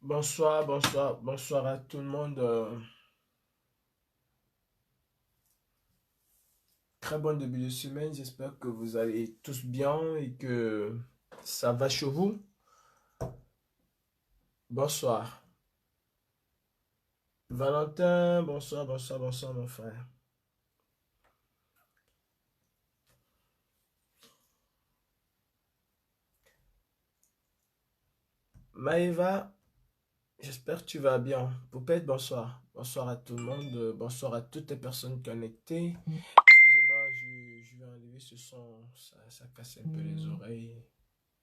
Bonsoir, bonsoir, bonsoir à tout le monde. Très bon début de semaine. J'espère que vous allez tous bien et que ça va chez vous. Bonsoir. Valentin, bonsoir, bonsoir, bonsoir, mon frère. Maëva, j'espère que tu vas bien. Poupette, bonsoir. Bonsoir à tout le monde. Bonsoir à toutes les personnes connectées. Excusez-moi, je vais enlever ce son. Ça casse un peu les oreilles.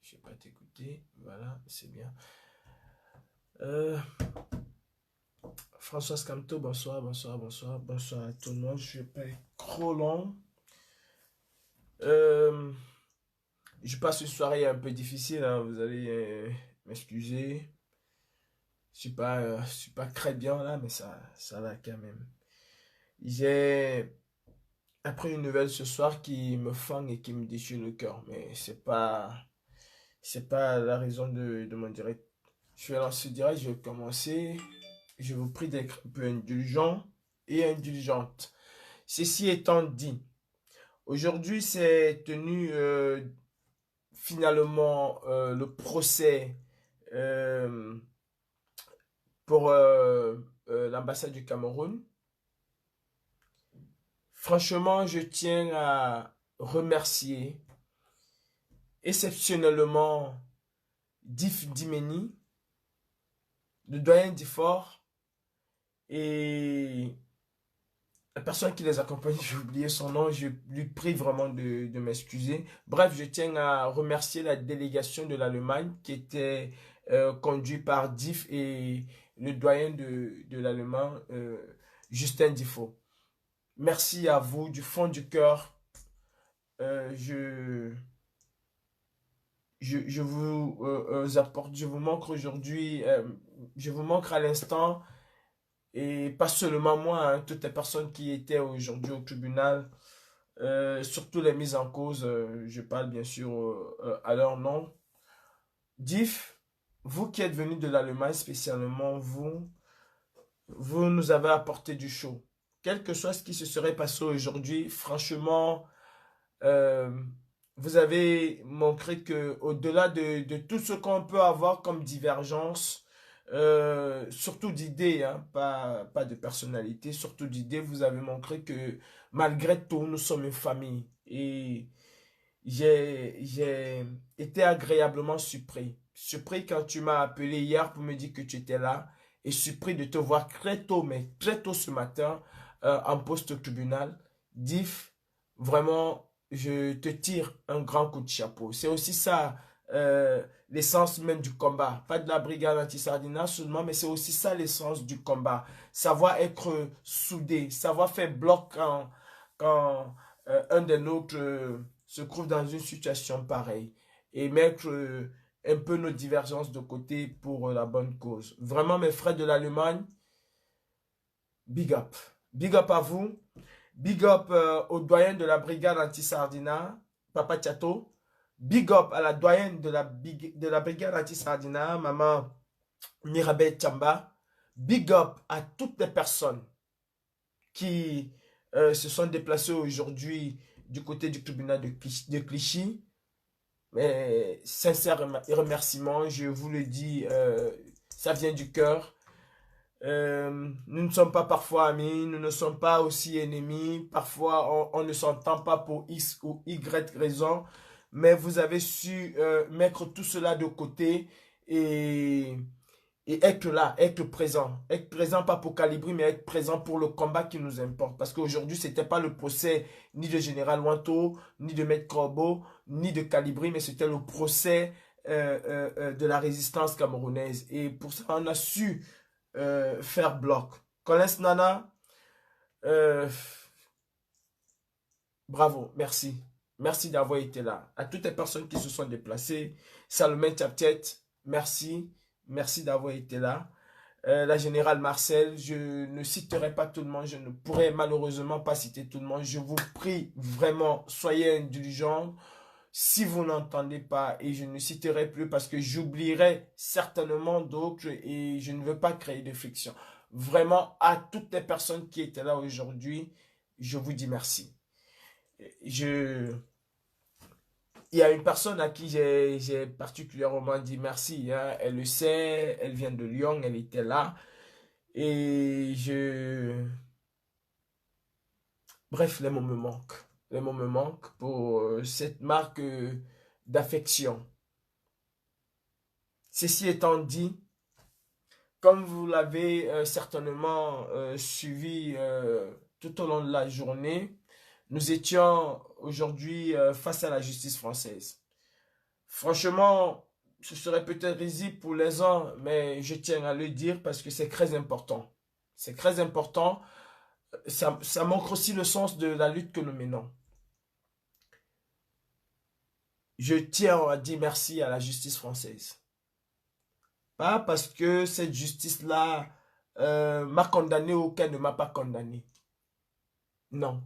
Je ne vais pas t'écouter. Voilà, c'est bien. Euh, Françoise Camto, bonsoir, bonsoir, bonsoir, bonsoir à tout le monde. Je ne vais pas être trop long. Euh, je passe une soirée un peu difficile, hein, vous allez m'excuser. Je suis pas très bien là, mais ça va quand même. J'ai appris une nouvelle ce soir qui me fend et qui me déchire le cœur, mais c'est pas la raison de mon direct. Je vais lancer direct, je vais commencer. Je vous prie d'être un peu indulgent et indulgente. Ceci étant dit, aujourd'hui s'est tenu finalement le procès euh, pour l'ambassade du Cameroun. Franchement, je tiens à remercier exceptionnellement Dif Dimeni, le doyen d'Ifor et la personne qui les accompagne, j'ai oublié son nom, je lui prie vraiment de m'excuser. Bref, je tiens à remercier la délégation de l'Allemagne qui était conduite par Diff et le doyen de l'Allemagne, Justin Diffo. Merci à vous du fond du cœur. Euh, je, je vous apporte, je vous manque aujourd'hui, je vous manque à l'instant. Et pas seulement moi, hein, toutes les personnes qui étaient aujourd'hui au tribunal, surtout les mises en cause, je parle bien sûr à leur nom. Diff, vous qui êtes venu de l'Allemagne spécialement, vous nous avez apporté du chaud. Quel que soit ce qui se serait passé aujourd'hui, franchement, euh, vous avez montré que au-delà de tout ce qu'on peut avoir comme divergence, surtout d'idées, hein, pas de personnalité, surtout d'idées, vous avez montré que malgré tout, nous sommes une famille. Et j'ai été agréablement surpris. Surpris quand tu m'as appelé hier pour me dire que tu étais là et surpris de te voir très tôt, mais très tôt ce matin, en poste au tribunal. Diff, vraiment, je te tire un grand coup de chapeau. C'est aussi ça, l'essence même du combat. Pas de la brigade anti-sardinat seulement, mais c'est aussi ça l'essence du combat. Savoir être soudé, savoir faire bloc quand un des nôtres se trouve dans une situation pareille et mettre un peu nos divergences de côté pour la bonne cause. Vraiment, mes frères de l'Allemagne, big up. Big up à vous. Big up au doyen de la brigade anti-sardina, Papa Tchato. Big up à la doyenne de la brigade anti-sardina, Maman Mirabel Chamba. Big up à toutes les personnes qui se sont déplacées aujourd'hui du côté du tribunal de Clichy. Mais sincère remerciement, je vous le dis, ça vient du cœur. Nous ne sommes pas parfois amis, nous ne sommes pas aussi ennemis. Parfois, on ne s'entend pas pour X ou Y raison. Mais vous avez su mettre tout cela de côté et être là, être présent. Être présent pas pour Calibri, mais être présent pour le combat qui nous importe. Parce qu'aujourd'hui, c'était pas le procès ni de Général Wanto, ni de Maître Corbeau, ni de Calibri, mais c'était le procès de la résistance camerounaise. Et pour ça, on a su faire bloc. Collins Nana, euh, bravo, merci. Merci d'avoir été là. À toutes les personnes qui se sont déplacées, Salomé Tchaptiet, merci. Merci d'avoir été là. La générale Marcel, je ne citerai pas tout le monde, je ne pourrai malheureusement pas citer tout le monde. Je vous prie vraiment, soyez indulgents. Si vous n'entendez pas, et je ne citerai plus parce que j'oublierai certainement d'autres et je ne veux pas créer de friction. Vraiment, à toutes les personnes qui étaient là aujourd'hui, je vous dis merci. Je, il y a une personne à qui j'ai particulièrement dit merci, hein. Elle le sait, elle vient de Lyon, elle était là. Et bref, les mots me manquent. Les mots me manquent pour cette marque d'affection. Ceci étant dit, comme vous l'avez certainement suivi tout au long de la journée, nous étions aujourd'hui face à la justice française. Franchement, ce serait peut-être risible pour les uns, mais je tiens à le dire parce que c'est très important. C'est très important. Ça montre aussi le sens de la lutte que nous menons. Je tiens à dire merci à la justice française. Pas parce que cette justice-là m'a condamné ou qu'elle ne m'a pas condamné. Non.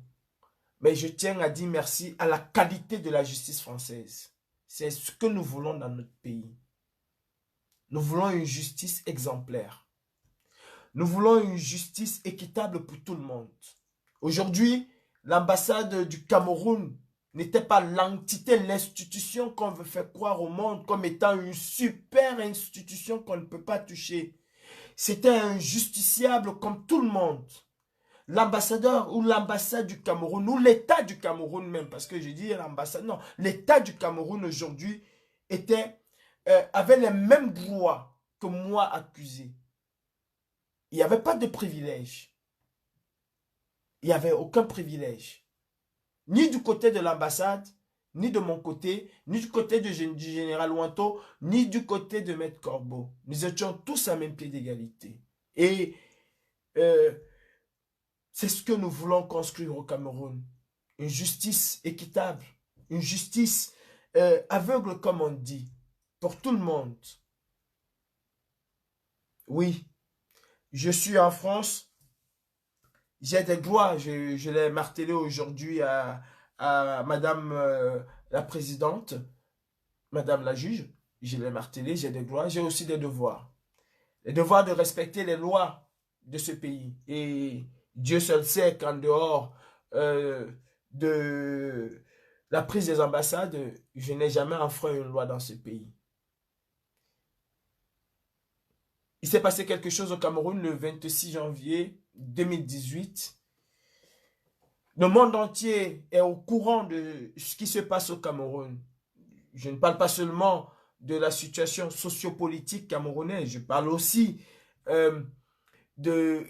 Mais je tiens à dire merci à la qualité de la justice française. C'est ce que nous voulons dans notre pays. Nous voulons une justice exemplaire. Nous voulons une justice équitable pour tout le monde. Aujourd'hui, l'ambassade du Cameroun n'était pas l'entité, l'institution qu'on veut faire croire au monde comme étant une super institution qu'on ne peut pas toucher. C'était un justiciable comme tout le monde. L'ambassadeur ou l'ambassade du Cameroun, ou l'État du Cameroun même, parce que je dis l'ambassade, non, l'État du Cameroun aujourd'hui avait les mêmes droits que moi accusé. Il n'y avait pas de privilège. Il n'y avait aucun privilège. Ni du côté de l'ambassade, ni de mon côté, ni du côté du général Ouanto, ni du côté de Maître Corbeau. Nous étions tous à même pied d'égalité. Et c'est ce que nous voulons construire au Cameroun. Une justice équitable, une justice aveugle comme on dit, pour tout le monde. Oui, je suis en France. J'ai des droits, je l'ai martelé aujourd'hui à Madame la Présidente, Madame la Juge, je l'ai martelé, j'ai des droits, j'ai aussi des devoirs. Les devoirs de respecter les lois de ce pays. Et Dieu seul sait qu'en dehors de la prise des ambassades, je n'ai jamais enfreint une loi dans ce pays. Il s'est passé quelque chose au Cameroun le 26 janvier 2018. Le monde entier est au courant de ce qui se passe au Cameroun. Je ne parle pas seulement de la situation sociopolitique camerounaise, je parle aussi de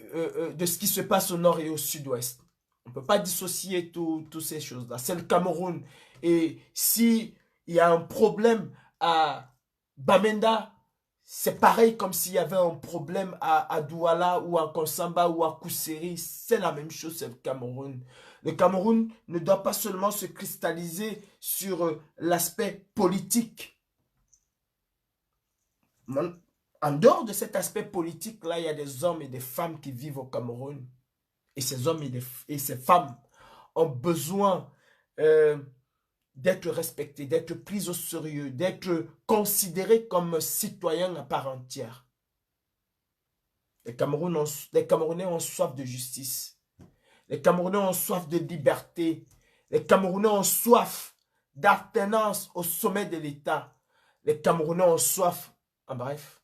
ce qui se passe au nord et au sud-ouest. On ne peut pas dissocier toutes ces choses-là. C'est le Cameroun. Et s'il y a un problème à Bamenda, c'est pareil comme s'il y avait un problème à Douala ou à Konsamba ou à Kousséri. C'est la même chose, c'est le Cameroun. Le Cameroun ne doit pas seulement se cristalliser sur l'aspect politique. En dehors de cet aspect politique-là, il y a des hommes et des femmes qui vivent au Cameroun. Et ces hommes et ces femmes ont besoin d'être respectés, d'être pris au sérieux, d'être considérés comme citoyens à part entière. Les Camerounais ont soif de justice. Les Camerounais ont soif de liberté. Les Camerounais ont soif d'appartenance au sommet de l'État. Les Camerounais ont soif, en bref,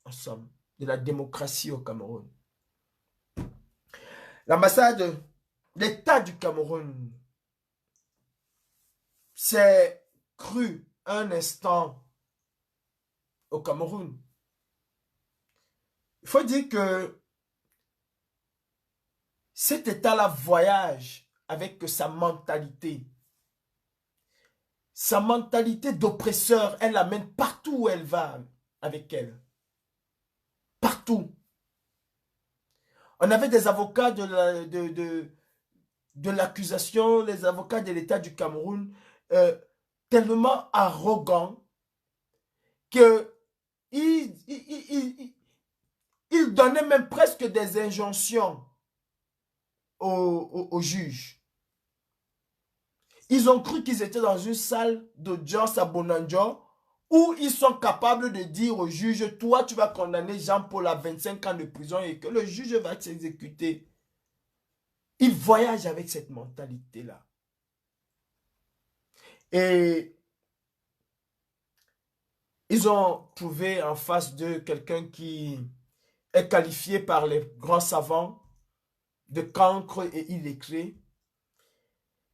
en somme, de la démocratie au Cameroun. L'ambassade, l'État du Cameroun s'est cru un instant au Cameroun. Il faut dire que cet État-là voyage avec sa mentalité. Sa mentalité d'oppresseur, elle l'amène partout où elle va avec elle. Partout. On avait des avocats de l'accusation, les avocats de l'État du Cameroun, tellement arrogants qu'ils donnaient même presque des injonctions aux juges. Ils ont cru qu'ils étaient dans une salle d'audience à Bonanjo où ils sont capables de dire au juge, toi tu vas condamner Jean-Paul à 25 ans de prison et que le juge va s'exécuter. Ils voyagent avec cette mentalité-là. Et ils ont trouvé en face d'eux quelqu'un qui est qualifié par les grands savants de cancre et illettré.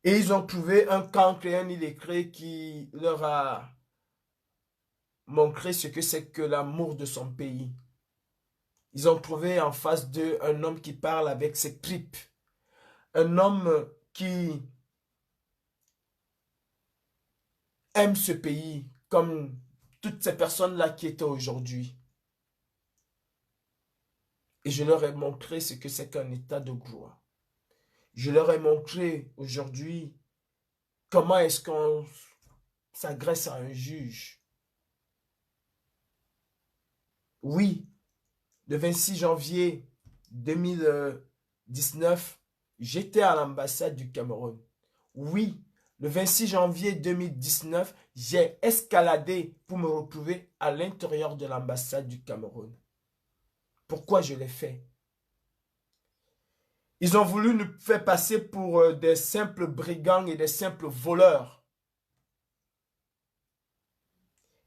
Et ils ont trouvé un cancre et un illettré qui leur a montré ce que c'est que l'amour de son pays. Ils ont trouvé en face d'eux un homme qui parle avec ses tripes. Un homme qui aime ce pays comme toutes ces personnes-là qui étaient aujourd'hui. Et je leur ai montré ce que c'est qu'un état de gloire. Je leur ai montré aujourd'hui comment est-ce qu'on s'agresse à un juge. Oui, le 26 janvier 2019, j'étais à l'ambassade du Cameroun. Oui, le 26 janvier 2019, j'ai escaladé pour me retrouver à l'intérieur de l'ambassade du Cameroun. Pourquoi je l'ai fait? Ils ont voulu nous faire passer pour des simples brigands et des simples voleurs.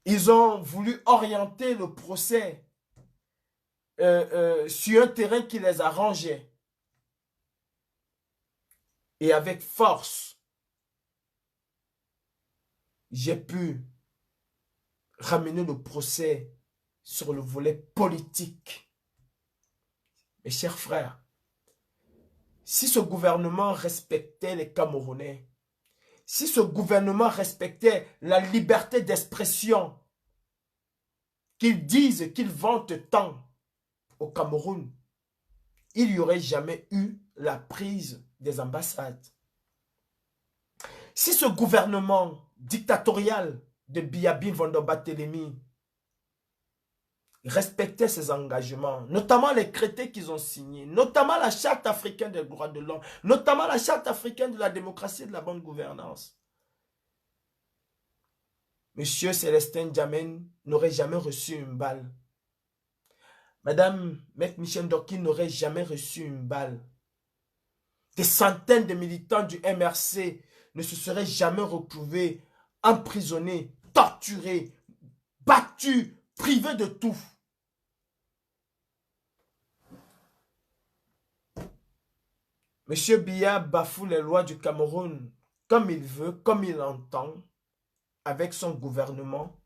Ils ont voulu orienter le procès sur un terrain qui les arrangeait. Et avec force, j'ai pu ramener le procès sur le volet politique. Mes chers frères, si ce gouvernement respectait les Camerounais, si ce gouvernement respectait la liberté d'expression qu'ils disent, qu'ils vantent tant au Cameroun, il n'y aurait jamais eu la prise des ambassades. Si ce gouvernement dictatorial de Biyabi Nvondo-Barthélemy respectait ses engagements, notamment les traités qu'ils ont signés, notamment la Charte africaine des droits de l'homme, notamment la Charte africaine de la démocratie et de la bonne gouvernance, Monsieur Célestin Djamen n'aurait jamais reçu une balle. Madame Maître Michel Dorky n'aurait jamais reçu une balle. Des centaines de militants du MRC ne se seraient jamais retrouvés emprisonnés, torturés, battus, privés de tout. Monsieur Biya bafoue les lois du Cameroun comme il veut, comme il entend, avec son gouvernement.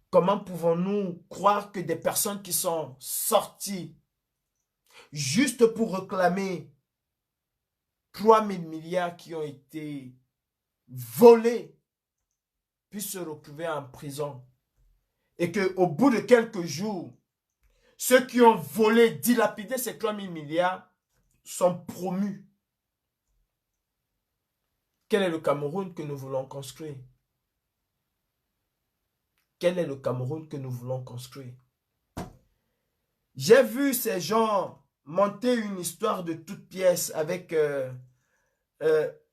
Comment pouvons-nous croire que des personnes qui sont sorties juste pour réclamer 3000 milliards qui ont été volés puissent se retrouver en prison et qu'au bout de quelques jours, ceux qui ont volé, dilapidé ces 3000 milliards sont promus? Quel est le Cameroun que nous voulons construire? Quel est le Cameroun que nous voulons construire? J'ai vu ces gens monter une histoire de toutes pièces avec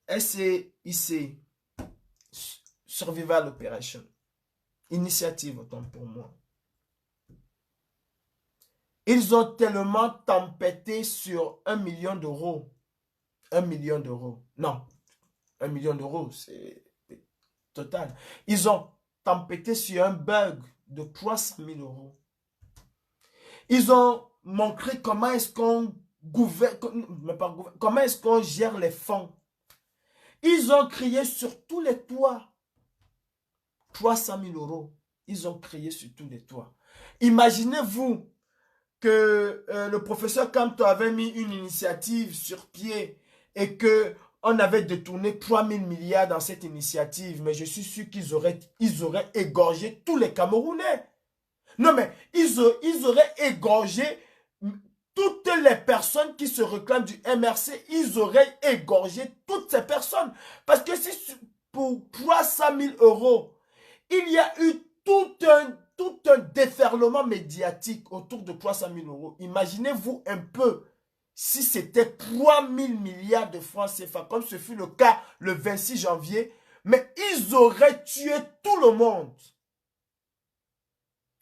SCIC, Survival Operation, initiative autant pour moi. Ils ont tellement tempêté sur 1 million d'euros. 1 million d'euros. Non, 1 million d'euros, c'est total. Ils ont tempêté sur un bug de 300 000 euros. Ils ont montré comment est-ce qu'on gouverne, comment est-ce qu'on gère les fonds. Ils ont crié sur tous les toits. 300 000 euros. Ils ont crié sur tous les toits. Imaginez-vous que le professeur Kamto avait mis une initiative sur pied et que on avait détourné 3000 milliards dans cette initiative, mais je suis sûr qu'ils auraient égorgé tous les Camerounais. Non, mais ils auraient égorgé toutes les personnes qui se réclament du MRC, ils auraient égorgé toutes ces personnes. Parce que si pour 300 000 euros, il y a eu tout un déferlement médiatique autour de 300 000 euros. Imaginez-vous un peu si c'était 3000 milliards de francs CFA, comme ce fut le cas le 26 janvier, mais ils auraient tué tout le monde.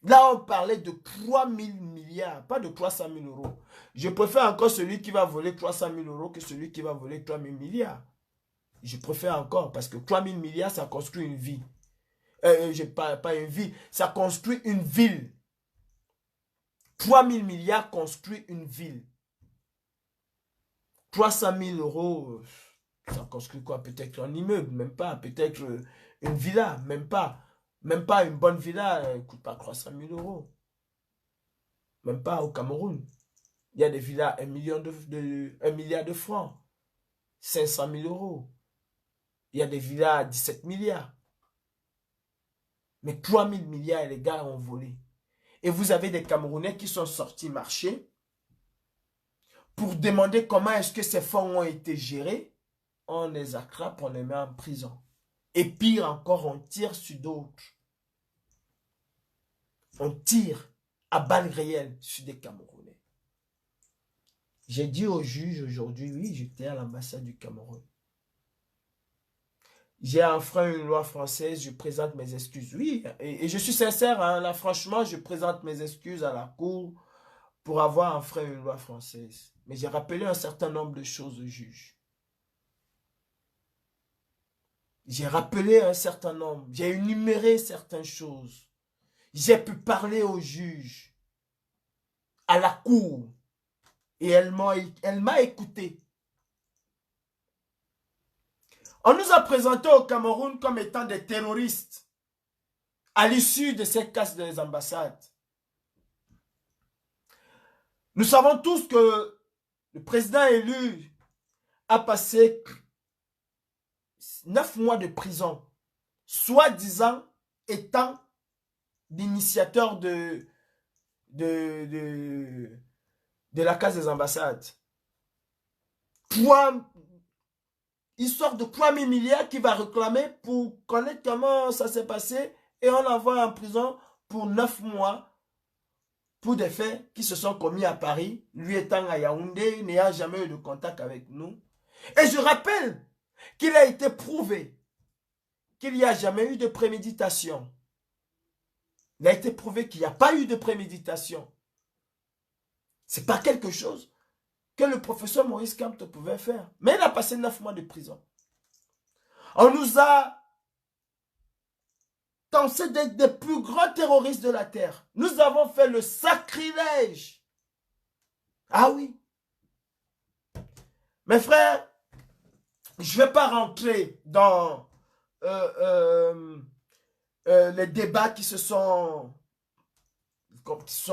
Là, on parlait de 3000 milliards, pas de 300 000 euros. Je préfère encore celui qui va voler 300 000 euros que celui qui va voler 3000 milliards. Je préfère encore, parce que 3000 milliards, ça construit une vie. Pas une vie, ça construit une ville. 3000 milliards construit une ville. 300 000 euros, ça construit quoi? Peut-être un immeuble, même pas. Peut-être une villa, même pas. Même pas une bonne villa, elle ne coûte pas 300 000 euros. Même pas au Cameroun. Il y a des villas à 1 milliard de francs. 500 000 euros. Il y a des villas à 17 milliards. Mais 3000 milliards, les gars ont volé. Et vous avez des Camerounais qui sont sortis marcher pour demander comment est-ce que ces fonds ont été gérés. On les attrape, on les met en prison. Et pire encore, on tire sur d'autres. On tire à balles réelles sur des Camerounais. J'ai dit au juge aujourd'hui, oui, j'étais à l'ambassade du Cameroun. J'ai enfreint une loi française, je présente mes excuses. Oui, et je suis sincère, hein, là, franchement, je présente mes excuses à la cour pour avoir enfreint une loi française. Mais j'ai rappelé un certain nombre de choses au juge. J'ai rappelé un certain nombre, j'ai énuméré certaines choses. J'ai pu parler au juge, à la cour, et elle m'a écouté. On nous a présenté au Cameroun comme étant des terroristes à l'issue de ces casses des ambassades. Nous savons tous que le président élu a passé 9 mois de prison, soi-disant étant l'initiateur de la case des ambassades. Histoire de 3000 milliards qu'il va réclamer pour connaître comment ça s'est passé et on l'envoie en prison pour 9 mois pour des faits qui se sont commis à Paris, lui étant à Yaoundé, n'ayant jamais eu de contact avec nous. Et je rappelle qu'il a été prouvé qu'il n'y a jamais eu de préméditation. Il a été prouvé qu'il n'y a pas eu de préméditation. Ce n'est pas quelque chose que le professeur Maurice Kamto pouvait faire. Mais il a passé 9 mois de prison. On nous a tancé des plus grands terroristes de la terre. Nous avons fait le sacrilège. Ah oui. Mes frères, je ne vais pas rentrer dans les débats qui se sont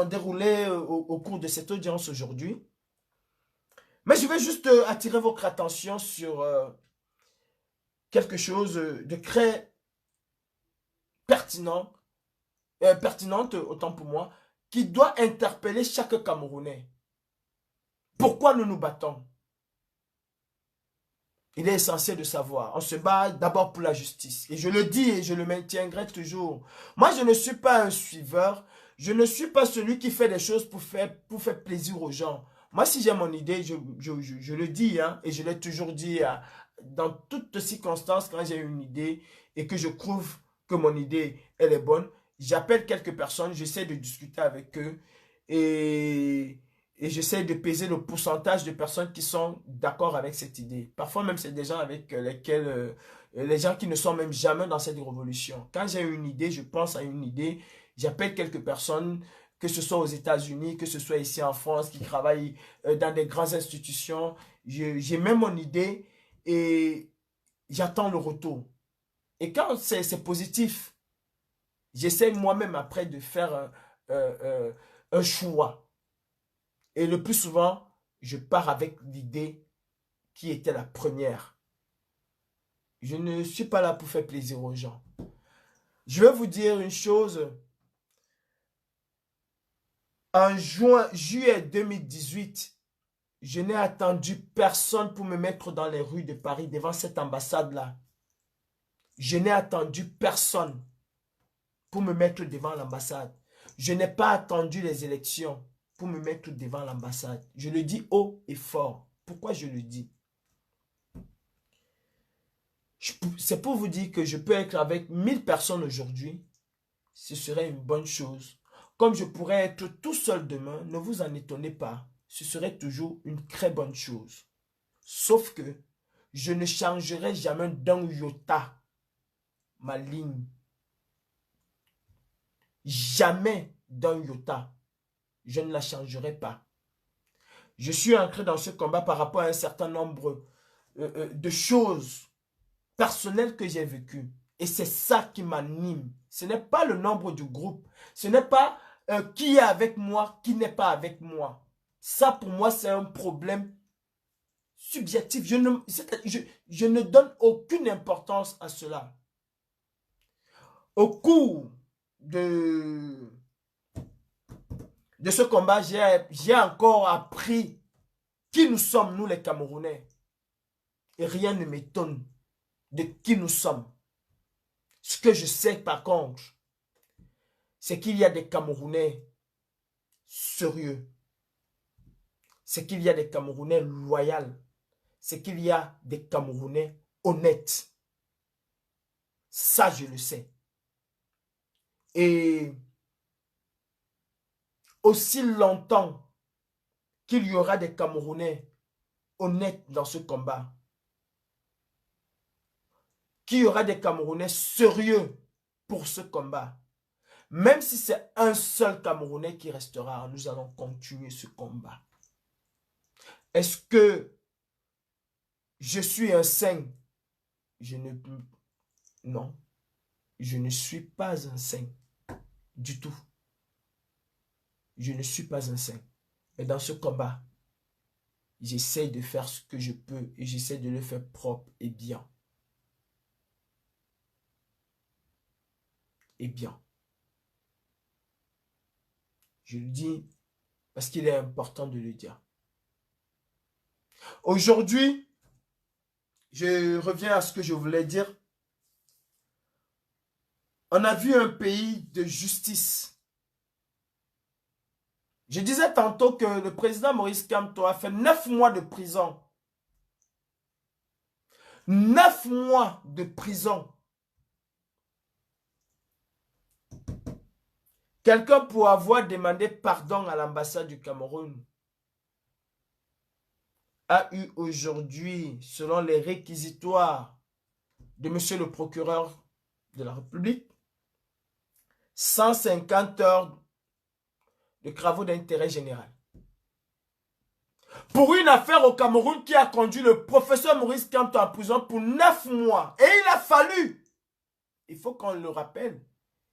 déroulés au cours de cette audience aujourd'hui. Mais je vais juste attirer votre attention sur quelque chose de très pertinente, autant pour moi, qui doit interpeller chaque Camerounais. Pourquoi nous nous battons? Il est essentiel de savoir. On se bat d'abord pour la justice. Et je le dis et je le maintiendrai toujours. Moi, je ne suis pas un suiveur. Je ne suis pas celui qui fait des choses pour faire plaisir aux gens. Moi, si j'ai mon idée, je le dis, hein, et je l'ai toujours dit dans toutes circonstances, quand j'ai une idée et que je trouve que mon idée, elle est bonne, j'appelle quelques personnes, j'essaie de discuter avec eux et j'essaie de peser le pourcentage de personnes qui sont d'accord avec cette idée. Parfois même, c'est des gens avec lesquels, les gens qui ne sont même jamais dans cette révolution. Quand j'ai une idée, je pense à une idée, j'appelle quelques personnes, que ce soit aux États-Unis, que ce soit ici en France, qui travaillent dans des grandes institutions. J'ai même mon idée et j'attends le retour. Et quand c'est positif, j'essaie moi-même après de faire un choix. Et le plus souvent, je pars avec l'idée qui était la première. Je ne suis pas là pour faire plaisir aux gens. Je vais vous dire une chose. En juillet 2018, je n'ai attendu personne pour me mettre dans les rues de Paris devant cette ambassade-là. Je n'ai attendu personne pour me mettre devant l'ambassade. Je n'ai pas attendu les élections pour me mettre devant l'ambassade. Je le dis haut et fort. Pourquoi je le dis? C'est pour vous dire que je peux être avec 1000 personnes aujourd'hui. Ce serait une bonne chose. Comme je pourrais être tout seul demain, ne vous en étonnez pas. Ce serait toujours une très bonne chose. Sauf que je ne changerai jamais d'un iota ma ligne. Jamais d'un iota. Je ne la changerai pas. Je suis entré dans ce combat par rapport à un certain nombre de choses personnelles que j'ai vécues. Et c'est ça qui m'anime. Ce n'est pas le nombre du groupe. Ce n'est pas qui est avec moi, qui n'est pas avec moi. Ça, pour moi, c'est un problème subjectif. Je ne donne aucune importance à cela. Au cours de ce combat, j'ai encore appris qui nous sommes, nous les Camerounais. Et rien ne m'étonne de qui nous sommes. Ce que je sais par contre, c'est qu'il y a des Camerounais sérieux. C'est qu'il y a des Camerounais loyaux. C'est qu'il y a des Camerounais honnêtes. Ça, je le sais. Et aussi longtemps qu'il y aura des Camerounais honnêtes dans ce combat, qu'il y aura des Camerounais sérieux pour ce combat, même si c'est un seul Camerounais qui restera, nous allons continuer ce combat. Est-ce que je suis un saint? Non, je ne suis pas un saint du tout. Je ne suis pas un saint. Mais dans ce combat, j'essaie de faire ce que je peux et j'essaie de le faire propre et bien. Et bien. Je le dis parce qu'il est important de le dire. Aujourd'hui, je reviens à ce que je voulais dire. On a vu un pays de justice. Je disais tantôt que le président Maurice Kamto a fait 9 mois de prison. 9 mois de prison. Quelqu'un pour avoir demandé pardon à l'ambassade du Cameroun a eu aujourd'hui, selon les réquisitoires de monsieur le procureur de la République, 150 heures de travaux d'intérêt général. Pour une affaire au Cameroun qui a conduit le professeur Maurice Kamto en prison pour 9 mois. Et il a fallu, il faut qu'on le rappelle,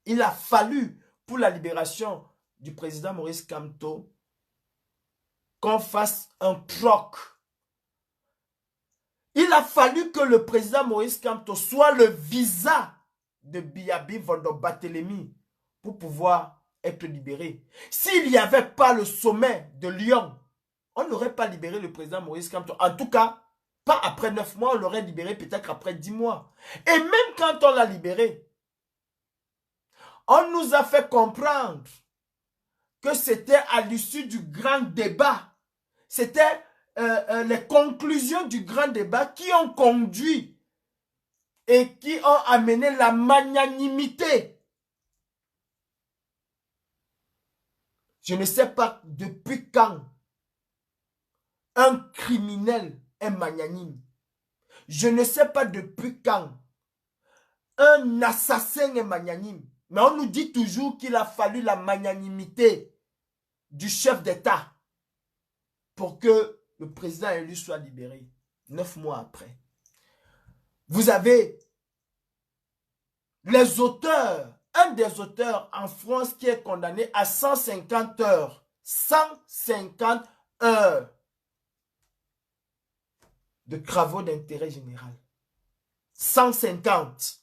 il a fallu pour la libération du président Maurice Kamto qu'on fasse un troc. Il a fallu que le président Maurice Kamto soit le visa de Biabi Vondo Barthélemy pour pouvoir être libéré. S'il n'y avait pas le sommet de Lyon, on n'aurait pas libéré le président Maurice Kamto. En tout cas, pas après 9 mois, on l'aurait libéré peut-être après 10 mois. Et même quand on l'a libéré, on nous a fait comprendre que c'était à l'issue du grand débat. C'était les conclusions du grand débat qui ont conduit et qui ont amené la magnanimité. Je ne sais pas depuis quand un criminel est magnanime. Je ne sais pas depuis quand un assassin est magnanime. Mais on nous dit toujours qu'il a fallu la magnanimité du chef d'État pour que le président élu soit libéré 9 mois après. Vous avez les auteurs, un des auteurs en France qui est condamné à 150 heures. 150 heures de travaux d'intérêt général. 150.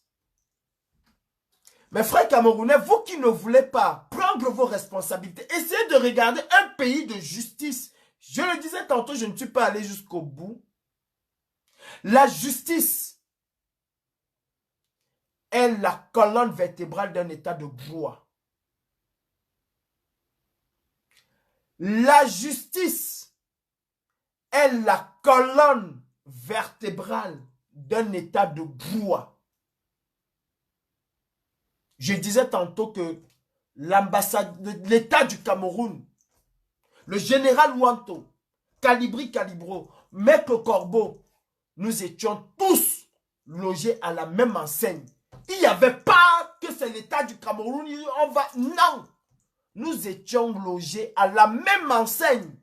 Mes frères camerounais, vous qui ne voulez pas prendre vos responsabilités, essayez de regarder un pays de justice. Je le disais tantôt, je ne suis pas allé jusqu'au bout. La justice est la colonne vertébrale d'un état de droit. La justice est la colonne vertébrale d'un état de droit. Je disais tantôt que l'État du Cameroun, le général Wanto, Calibri Calibro, Maître Corbeau, nous étions tous logés à la même enseigne. Il n'y avait pas que c'est l'État du Cameroun, on va... Non! Nous étions logés à la même enseigne.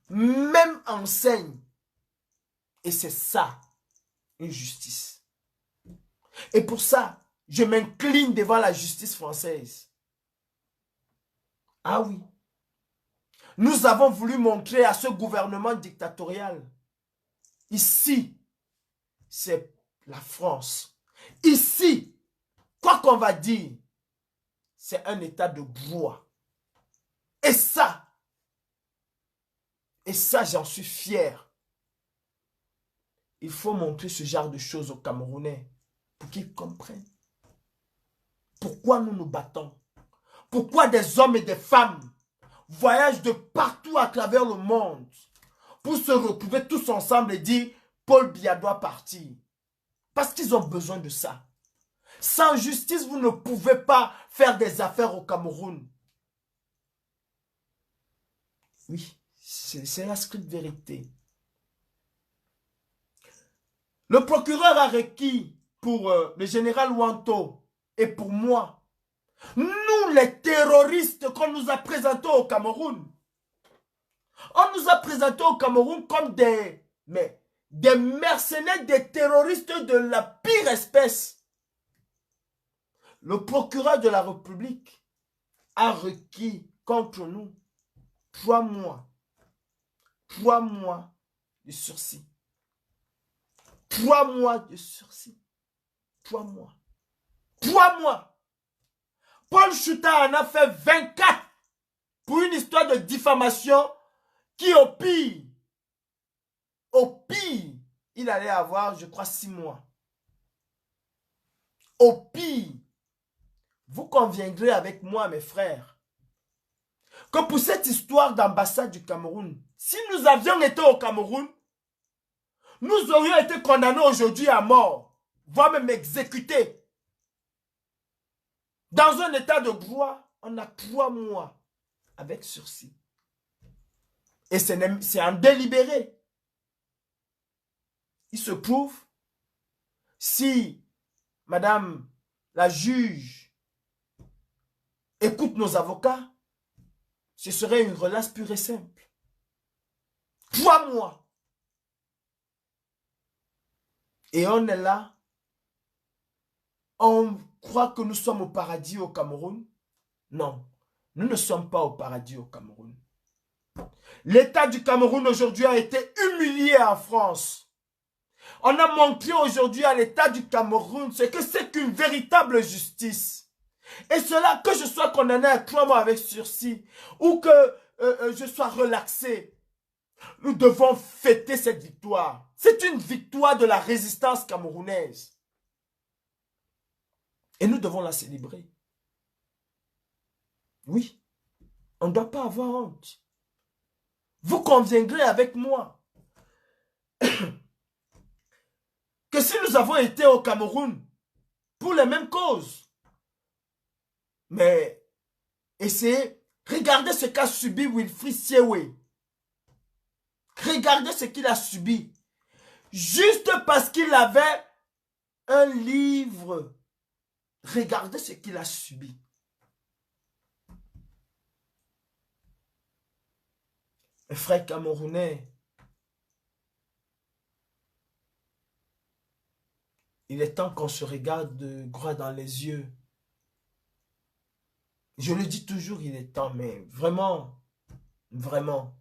Même enseigne. Et c'est ça, une justice. Et pour ça, je m'incline devant la justice française. Ah oui. Nous avons voulu montrer à ce gouvernement dictatorial, ici, c'est la France. Ici, quoi qu'on va dire, c'est un état de droit. Et ça, j'en suis fier. Il faut montrer ce genre de choses aux Camerounais pour qu'ils comprennent. Pourquoi nous nous battons? Pourquoi des hommes et des femmes voyagent de partout à travers le monde pour se retrouver tous ensemble et dire Paul Biya doit partir? Parce qu'ils ont besoin de ça. Sans justice, vous ne pouvez pas faire des affaires au Cameroun. Oui, c'est la stricte vérité. Le procureur a requis pour le général Wanto et pour moi, nous les terroristes qu'on nous a présentés au Cameroun, on nous a présentés au Cameroun comme des mercenaires, des terroristes de la pire espèce. Le procureur de la République a requis contre nous 3 mois. 3 mois de sursis. 3 mois de sursis. 3 mois. 3 mois. Paul Chouta en a fait 24 pour une histoire de diffamation qui au pire, il allait avoir, je crois, 6 mois. Au pire, vous conviendrez avec moi, mes frères, que pour cette histoire d'ambassade du Cameroun, si nous avions été au Cameroun, nous aurions été condamnés aujourd'hui à mort, voire même exécutés. Dans un état de droit, on a 3 mois avec sursis. Et c'est en délibéré. Il se prouve, si madame la juge écoute nos avocats, ce serait une relâche pure et simple. 3 mois. Et on est là. On croit que nous sommes au paradis au Cameroun. Non, nous ne sommes pas au paradis au Cameroun. L'État du Cameroun aujourd'hui a été humilié en France. On a montré aujourd'hui à l'État du Cameroun ce que c'est qu'une véritable justice. Et cela, que je sois condamné à 3 mois avec sursis ou que je sois relaxé, nous devons fêter cette victoire. C'est une victoire de la résistance camerounaise. Et nous devons la célébrer. Oui, on ne doit pas avoir honte. Vous conviendrez avec moi que si nous avons été au Cameroun pour les mêmes causes, mais essayez, regardez ce qu'a subi Wilfried Siewe. Regardez ce qu'il a subi. Juste parce qu'il avait un livre. Regardez ce qu'il a subi. Mes frères camerounais, il est temps qu'on se regarde droit dans les yeux. Je le dis toujours, il est temps, mais vraiment, vraiment,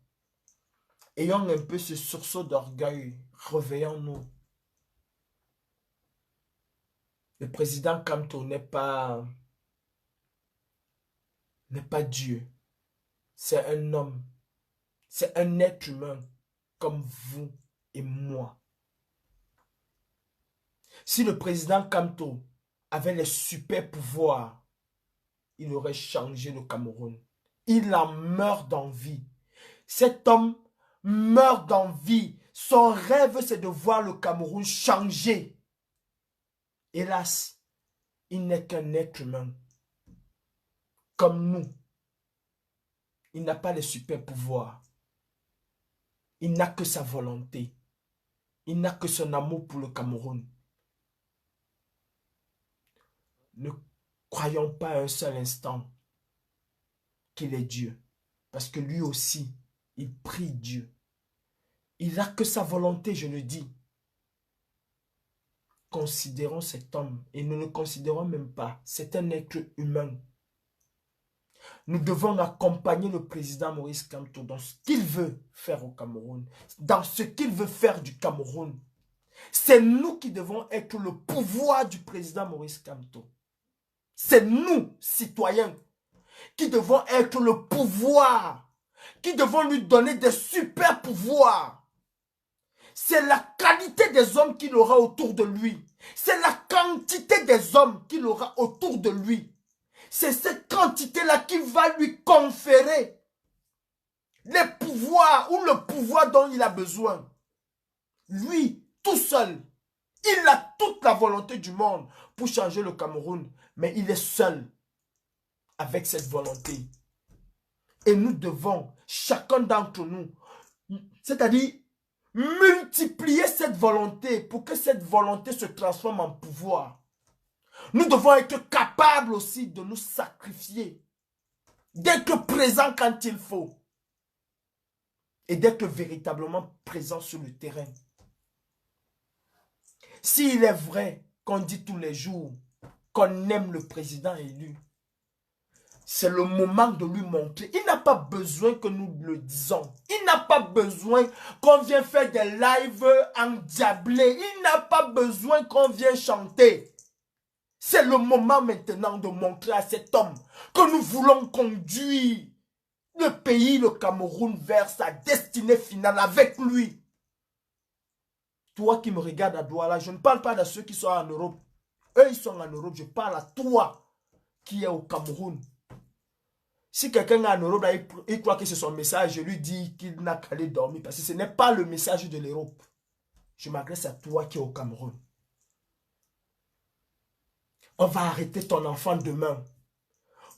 ayons un peu ce sursaut d'orgueil, réveillons-nous. Le président Kamto n'est pas Dieu. C'est un homme. C'est un être humain comme vous et moi. Si le président Kamto avait les super pouvoirs, il aurait changé le Cameroun. il en meurt d'envie. Cet homme meurt d'envie. Son rêve, c'est de voir le Cameroun changer. Hélas, il n'est qu'un être humain. Comme nous. Il n'a pas les super pouvoirs. Il n'a que sa volonté. Il n'a que son amour pour le Cameroun. Ne croyons pas un seul instant qu'il est Dieu. Parce que lui aussi, il prie Dieu. Il n'a que sa volonté, je le dis. Considérons cet homme et nous ne le considérons même pas. C'est un être humain. Nous devons accompagner le président Maurice Kamto dans ce qu'il veut faire au Cameroun, dans ce qu'il veut faire du Cameroun. C'est nous qui devons être le pouvoir du président Maurice Kamto. C'est nous, citoyens, qui devons être le pouvoir, qui devons lui donner des super pouvoirs. C'est la qualité des hommes qu'il aura autour de lui. C'est la quantité des hommes qu'il aura autour de lui. C'est cette quantité-là qui va lui conférer les pouvoirs ou le pouvoir dont il a besoin. Lui, tout seul, il a toute la volonté du monde pour changer le Cameroun. Mais il est seul avec cette volonté. Et nous devons, chacun d'entre nous, c'est-à-dire multiplier cette volonté pour que cette volonté se transforme en pouvoir. Nous devons être capables aussi de nous sacrifier, d'être présents quand il faut et d'être véritablement présents sur le terrain. S'il est vrai qu'on dit tous les jours qu'on aime le président élu, c'est le moment de lui montrer. Il n'a pas besoin que nous le disons. Il n'a pas besoin qu'on vienne faire des lives endiablés. Il n'a pas besoin qu'on vienne chanter. C'est le moment maintenant de montrer à cet homme que nous voulons conduire le pays, le Cameroun, vers sa destinée finale avec lui. Toi qui me regardes à Douala, je ne parle pas de ceux qui sont en Europe. Eux, ils sont en Europe. Je parle à toi qui es au Cameroun. Si quelqu'un est en Europe, là, il croit que c'est son message, je lui dis qu'il n'a qu'à aller dormir. Parce que ce n'est pas le message de l'Europe. Je m'adresse à toi qui es au Cameroun. On va arrêter ton enfant demain.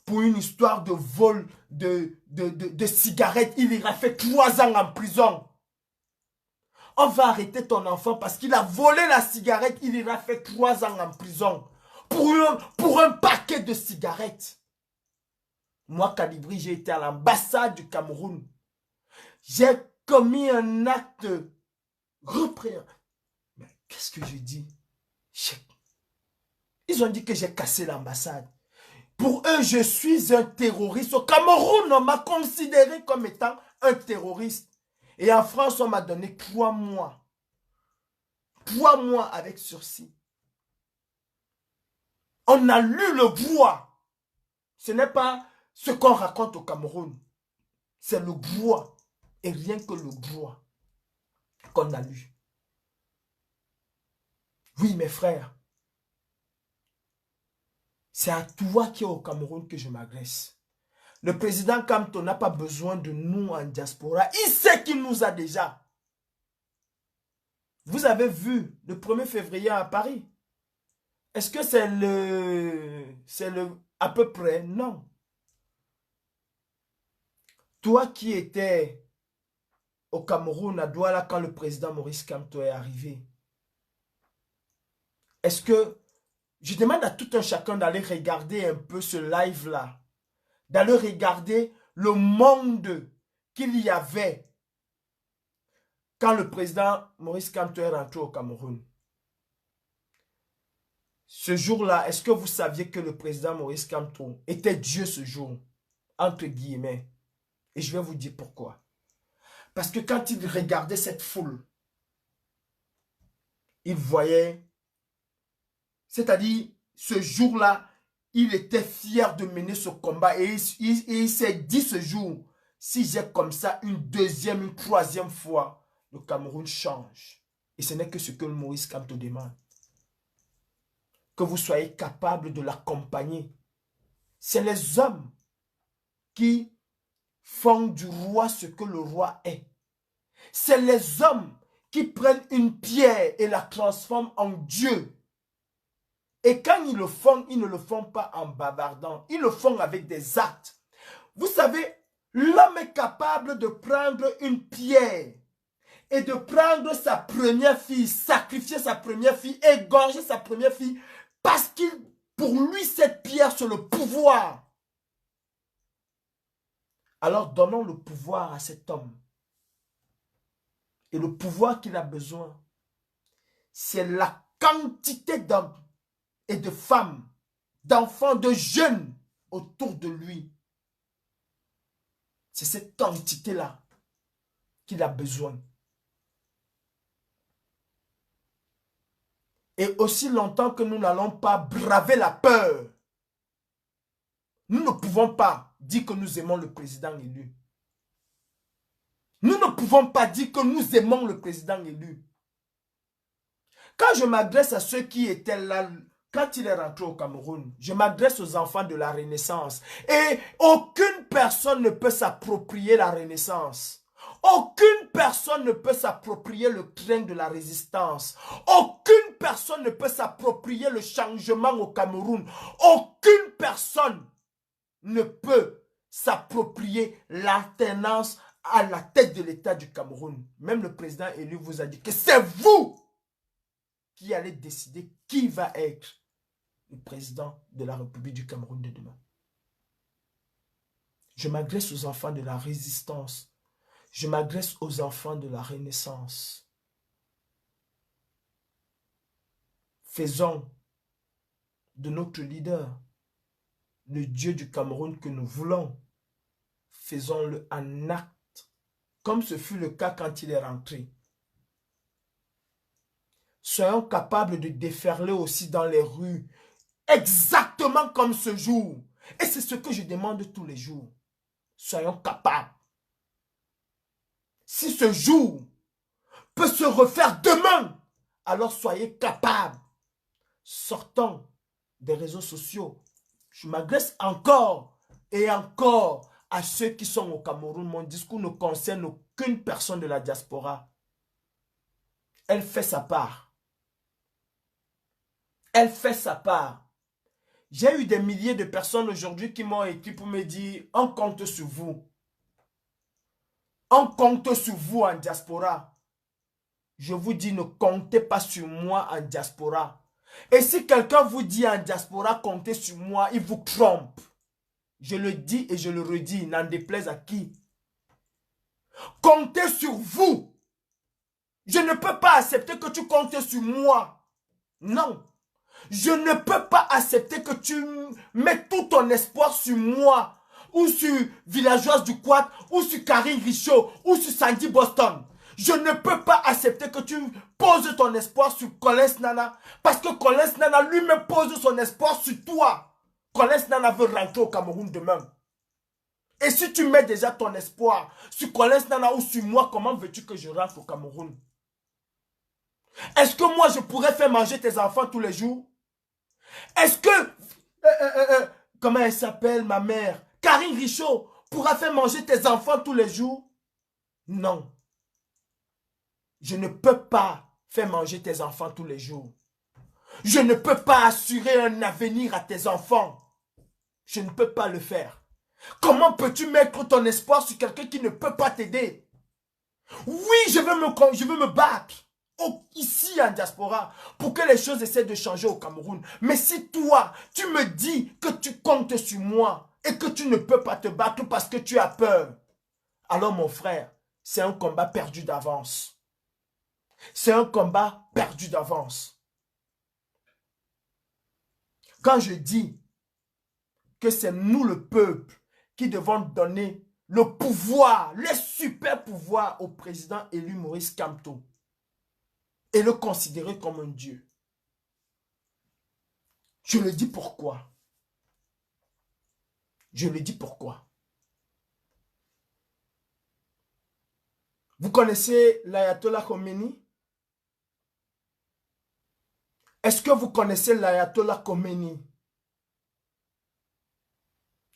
Pour une histoire de vol de cigarettes, il ira faire 3 ans en prison. On va arrêter ton enfant parce qu'il a volé la cigarette, il ira faire 3 ans en prison. Pour un paquet de cigarettes. Moi, Kadibri, j'ai été à l'ambassade du Cameroun. J'ai commis un acte repréhensible. Mais qu'est-ce que je dis? Ils ont dit que j'ai cassé l'ambassade. Pour eux, je suis un terroriste. Au Cameroun, on m'a considéré comme étant un terroriste. Et en France, on m'a donné 3 mois. 3 mois avec sursis. On a lu le droit. Ce n'est pas ce qu'on raconte au Cameroun. C'est le droit. Et rien que le droit qu'on a lu. Oui, mes frères. C'est à toi qui es au Cameroun que je m'adresse. Le président Kamto n'a pas besoin de nous en diaspora. Il sait qu'il nous a déjà. Vous avez vu le 1er février à Paris. Est-ce que c'est le à peu près? Non. Toi qui étais au Cameroun, à Douala, quand le président Maurice Kamto est arrivé, est-ce que je demande à tout un chacun d'aller regarder un peu ce live-là, d'aller regarder le monde qu'il y avait quand le président Maurice Kamto est rentré au Cameroun. Ce jour-là, est-ce que vous saviez que le président Maurice Kamto était Dieu ce jour? Entre guillemets. Et je vais vous dire pourquoi. Parce que quand il regardait cette foule, il voyait, c'est-à-dire ce jour-là, il était fier de mener ce combat. Et il s'est dit ce jour, si j'ai comme ça une deuxième, une troisième fois, le Cameroun change. Et ce n'est que ce que le Maurice Kamto demande. Que vous soyez capable de l'accompagner. C'est les hommes qui font du roi ce que le roi est. C'est les hommes qui prennent une pierre et la transforment en Dieu. Et quand ils le font, ils ne le font pas en bavardant. Ils le font avec des actes. Vous savez, l'homme est capable de prendre une pierre et de prendre sa première fille, sacrifier sa première fille, égorger sa première fille, parce que pour lui, cette pierre, c'est le pouvoir. Alors donnons le pouvoir à cet homme. Et le pouvoir qu'il a besoin, c'est la quantité d'hommes et de femmes, d'enfants, de jeunes autour de lui. C'est cette quantité-là qu'il a besoin. Et aussi longtemps que nous n'allons pas braver la peur, nous ne pouvons pas dire que nous aimons le président élu. Nous ne pouvons pas dire que nous aimons le président élu. Quand je m'adresse à ceux qui étaient là, quand il est rentré au Cameroun, je m'adresse aux enfants de la Renaissance. Et aucune personne ne peut s'approprier la Renaissance. Aucune personne ne peut s'approprier le train de la résistance. Aucune personne ne peut s'approprier le changement au Cameroun. Aucune personne ne peut s'approprier l'alternance à la tête de l'État du Cameroun. Même le président élu vous a dit que c'est vous qui allez décider qui va être le président de la République du Cameroun de demain. Je m'adresse aux enfants de la résistance. Je m'adresse aux enfants de la Renaissance. Faisons de notre leader le Dieu du Cameroun que nous voulons. Faisons-le en acte, comme ce fut le cas quand il est rentré. Soyons capables de déferler aussi dans les rues, exactement comme ce jour. Et c'est ce que je demande tous les jours. Soyons capables. Si ce jour peut se refaire demain, alors soyez capables. Sortons des réseaux sociaux. Je m'adresse encore et encore à ceux qui sont au Cameroun. Mon discours ne concerne aucune personne de la diaspora. Elle fait sa part. Elle fait sa part. J'ai eu des milliers de personnes aujourd'hui qui m'ont écrit pour me dire « On compte sur vous. On compte sur vous en diaspora. » Je vous dis, ne comptez pas sur moi en diaspora. Et si quelqu'un vous dit en diaspora, comptez sur moi, il vous trompe. Je le dis et je le redis, n'en déplaise à qui. Comptez sur vous. Je ne peux pas accepter que tu comptes sur moi. Non. Je ne peux pas accepter que tu mets tout ton espoir sur moi, ou sur Villageoise du Quad, ou sur Karine Richaud, ou sur Sandy Boston. Je ne peux pas accepter que tu poses ton espoir sur Collins Nana, parce que Collins Nana lui-même pose son espoir sur toi. Collins Nana veut rentrer au Cameroun demain. Et si tu mets déjà ton espoir sur Collins Nana ou sur moi, comment veux-tu que je rentre au Cameroun? Est-ce que moi je pourrais faire manger tes enfants tous les jours? Est-ce que, comment elle s'appelle ma mère, Karine Richaud, pourra faire manger tes enfants tous les jours? Non. Je ne peux pas faire manger tes enfants tous les jours. Je ne peux pas assurer un avenir à tes enfants. Je ne peux pas le faire. Comment peux-tu mettre ton espoir sur quelqu'un qui ne peut pas t'aider? Oui, je veux me battre ici en diaspora pour que les choses essaient de changer au Cameroun. Mais si toi, tu me dis que tu comptes sur moi et que tu ne peux pas te battre parce que tu as peur, alors mon frère, c'est un combat perdu d'avance. C'est un combat perdu d'avance. Quand je dis que c'est nous le peuple qui devons donner le pouvoir, les super pouvoirs au président élu Maurice Kamto et le considérer comme un dieu. Je le dis pourquoi. Je le dis pourquoi. Vous connaissez l'ayatollah Khomeini? Est-ce que vous connaissez l'ayatollah Khomeini?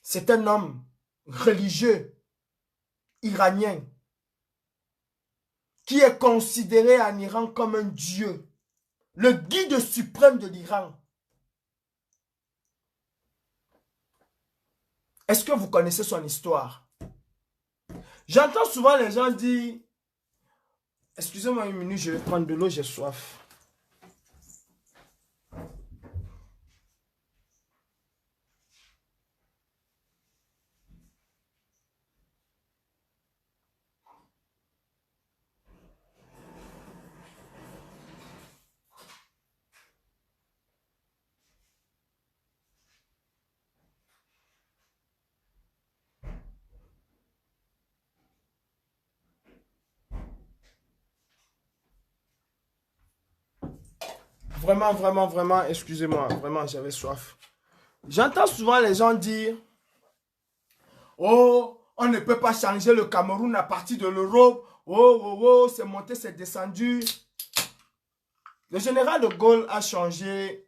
C'est un homme religieux iranien qui est considéré en Iran comme un dieu, le guide suprême de l'Iran. Est-ce que vous connaissez son histoire? J'entends souvent les gens dire, excusez-moi une minute, je vais prendre de l'eau, j'ai soif. Vraiment, excusez-moi, vraiment, j'avais soif. J'entends souvent les gens dire, oh, on ne peut pas changer le Cameroun à partir de l'Europe. Oh, oh, oh, c'est monté, c'est descendu. Le général de Gaulle a changé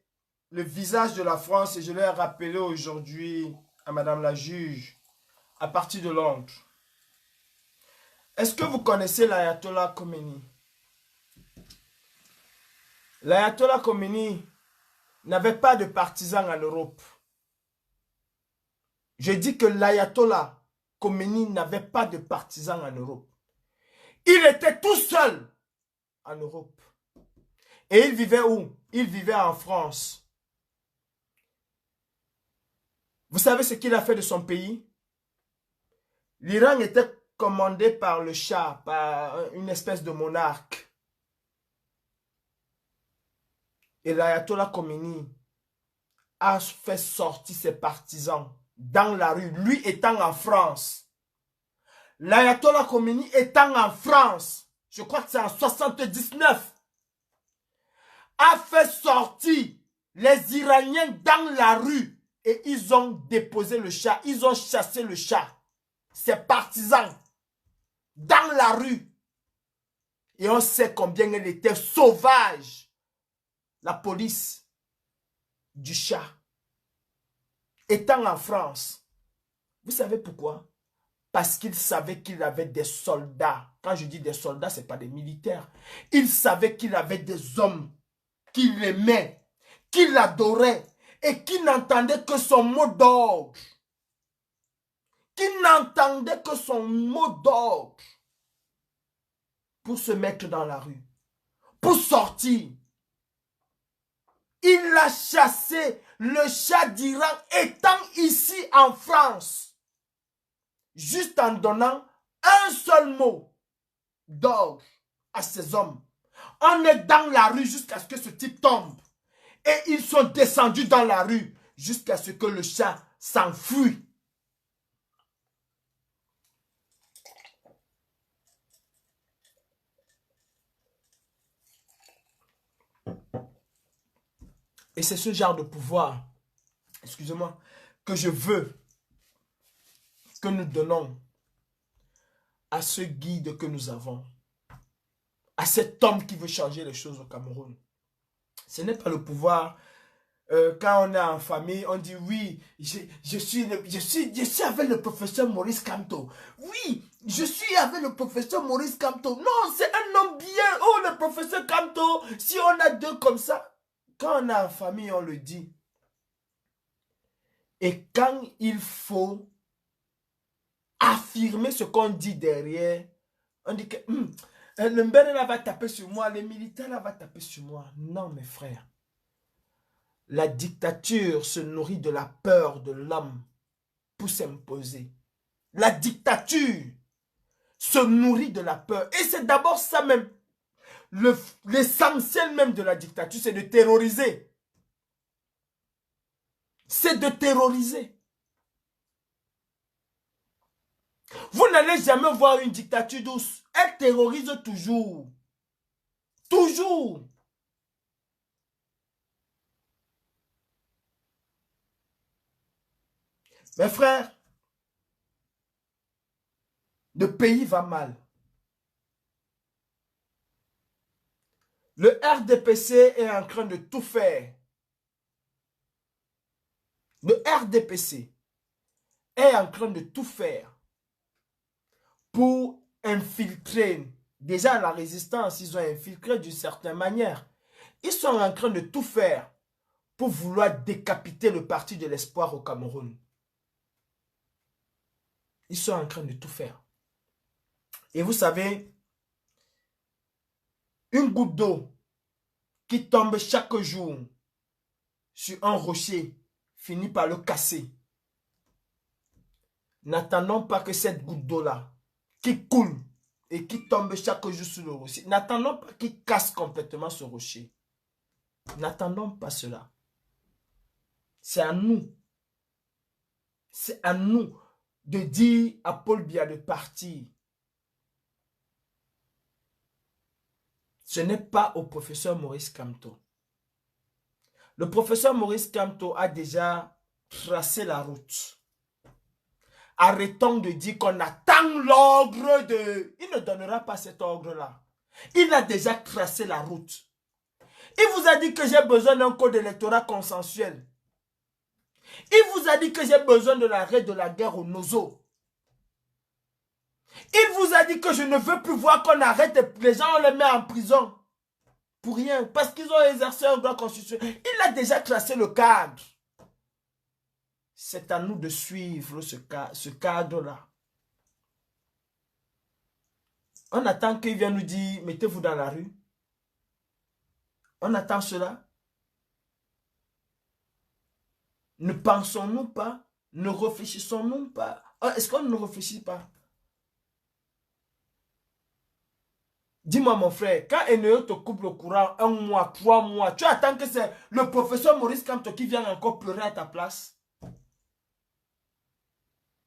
le visage de la France et je l'ai rappelé aujourd'hui à Madame la juge à partir de Londres. Est-ce que vous connaissez l'Ayatollah Khomeini? L'Ayatollah Khomeini n'avait pas de partisans en Europe. Je dis que l'Ayatollah Khomeini n'avait pas de partisans en Europe. Il était tout seul en Europe. Et il vivait où? Il vivait en France. Vous savez ce qu'il a fait de son pays? L'Iran était commandé par le Shah, par une espèce de monarque. Et l'Ayatollah Khomeini a fait sortir ses partisans dans la rue, lui étant en France. L'Ayatollah Khomeini étant en France, je crois que c'est en 79, a fait sortir les Iraniens dans la rue et ils ont déposé le Shah, ils ont chassé le Shah, ses partisans, dans la rue. Et on sait combien elle était sauvage, la police du Shah, étant en France. Vous savez pourquoi? Parce qu'il savait qu'il avait des soldats. Quand je dis des soldats, ce n'est pas des militaires. Il savait qu'il avait des hommes qui l'aimaient, qui l'adoraient et qui n'entendaient que son mot d'ordre. Qui n'entendaient que son mot d'ordre pour se mettre dans la rue, pour sortir. Il a chassé le Shah d'Iran étant ici en France, juste en donnant un seul mot d'ordre à ses hommes. On est dans la rue jusqu'à ce que ce type tombe. Et ils sont descendus dans la rue jusqu'à ce que le Shah s'enfuit. Et c'est ce genre de pouvoir, excusez-moi, que je veux que nous donnons à ce guide que nous avons, à cet homme qui veut changer les choses au Cameroun. Ce n'est pas le pouvoir, quand on est en famille, on dit oui, je suis avec le professeur Maurice Kamto. Oui, je suis avec le professeur Maurice Kamto. Non, c'est un homme bien. Oh, le professeur Kamto, si on a deux comme ça, quand on est en famille, on le dit. Et quand il faut affirmer ce qu'on dit derrière, on dit que le Mbele là va taper sur moi, les militaires là va taper sur moi. Non, mes frères. La dictature se nourrit de la peur de l'homme pour s'imposer. La dictature se nourrit de la peur. Et c'est d'abord ça même. L'essentiel même de la dictature, c'est de terroriser. C'est de terroriser. Vous n'allez jamais voir une dictature douce. Elle terrorise toujours. Toujours. Mes frères, le pays va mal. Le RDPC est en train de tout faire. Le RDPC est en train de tout faire pour infiltrer. Déjà la résistance, ils ont infiltré d'une certaine manière. Ils sont en train de tout faire pour vouloir décapiter le parti de l'espoir au Cameroun. Ils sont en train de tout faire. Et vous savez, une goutte d'eau qui tombe chaque jour sur un rocher finit par le casser. N'attendons pas que cette goutte d'eau-là, qui coule et qui tombe chaque jour sur le rocher, n'attendons pas qu'il casse complètement ce rocher. N'attendons pas cela. C'est à nous. C'est à nous de dire à Paul Biya de partir. Ce n'est pas au professeur Maurice Kamto. Le professeur Maurice Kamto a déjà tracé la route. Arrêtons de dire qu'on attend l'ordre de... Il ne donnera pas cet ordre-là. Il a déjà tracé la route. Il vous a dit que j'ai besoin d'un code électoral consensuel. Il vous a dit que j'ai besoin de l'arrêt de la guerre au Nozo. Il vous a dit que je ne veux plus voir qu'on arrête les gens, on les met en prison. Pour rien, parce qu'ils ont exercé un droit constitutionnel. Il a déjà tracé le cadre. C'est à nous de suivre ce cadre-là. On attend qu'il vienne nous dire, mettez-vous dans la rue. On attend cela. Ne pensons-nous pas? Ne réfléchissons-nous pas? Est-ce qu'on ne réfléchit pas? Dis-moi mon frère, quand Eneo te coupe le courant 1 mois, 3 mois, tu attends que c'est le professeur Maurice Kamto qui vienne encore pleurer à ta place?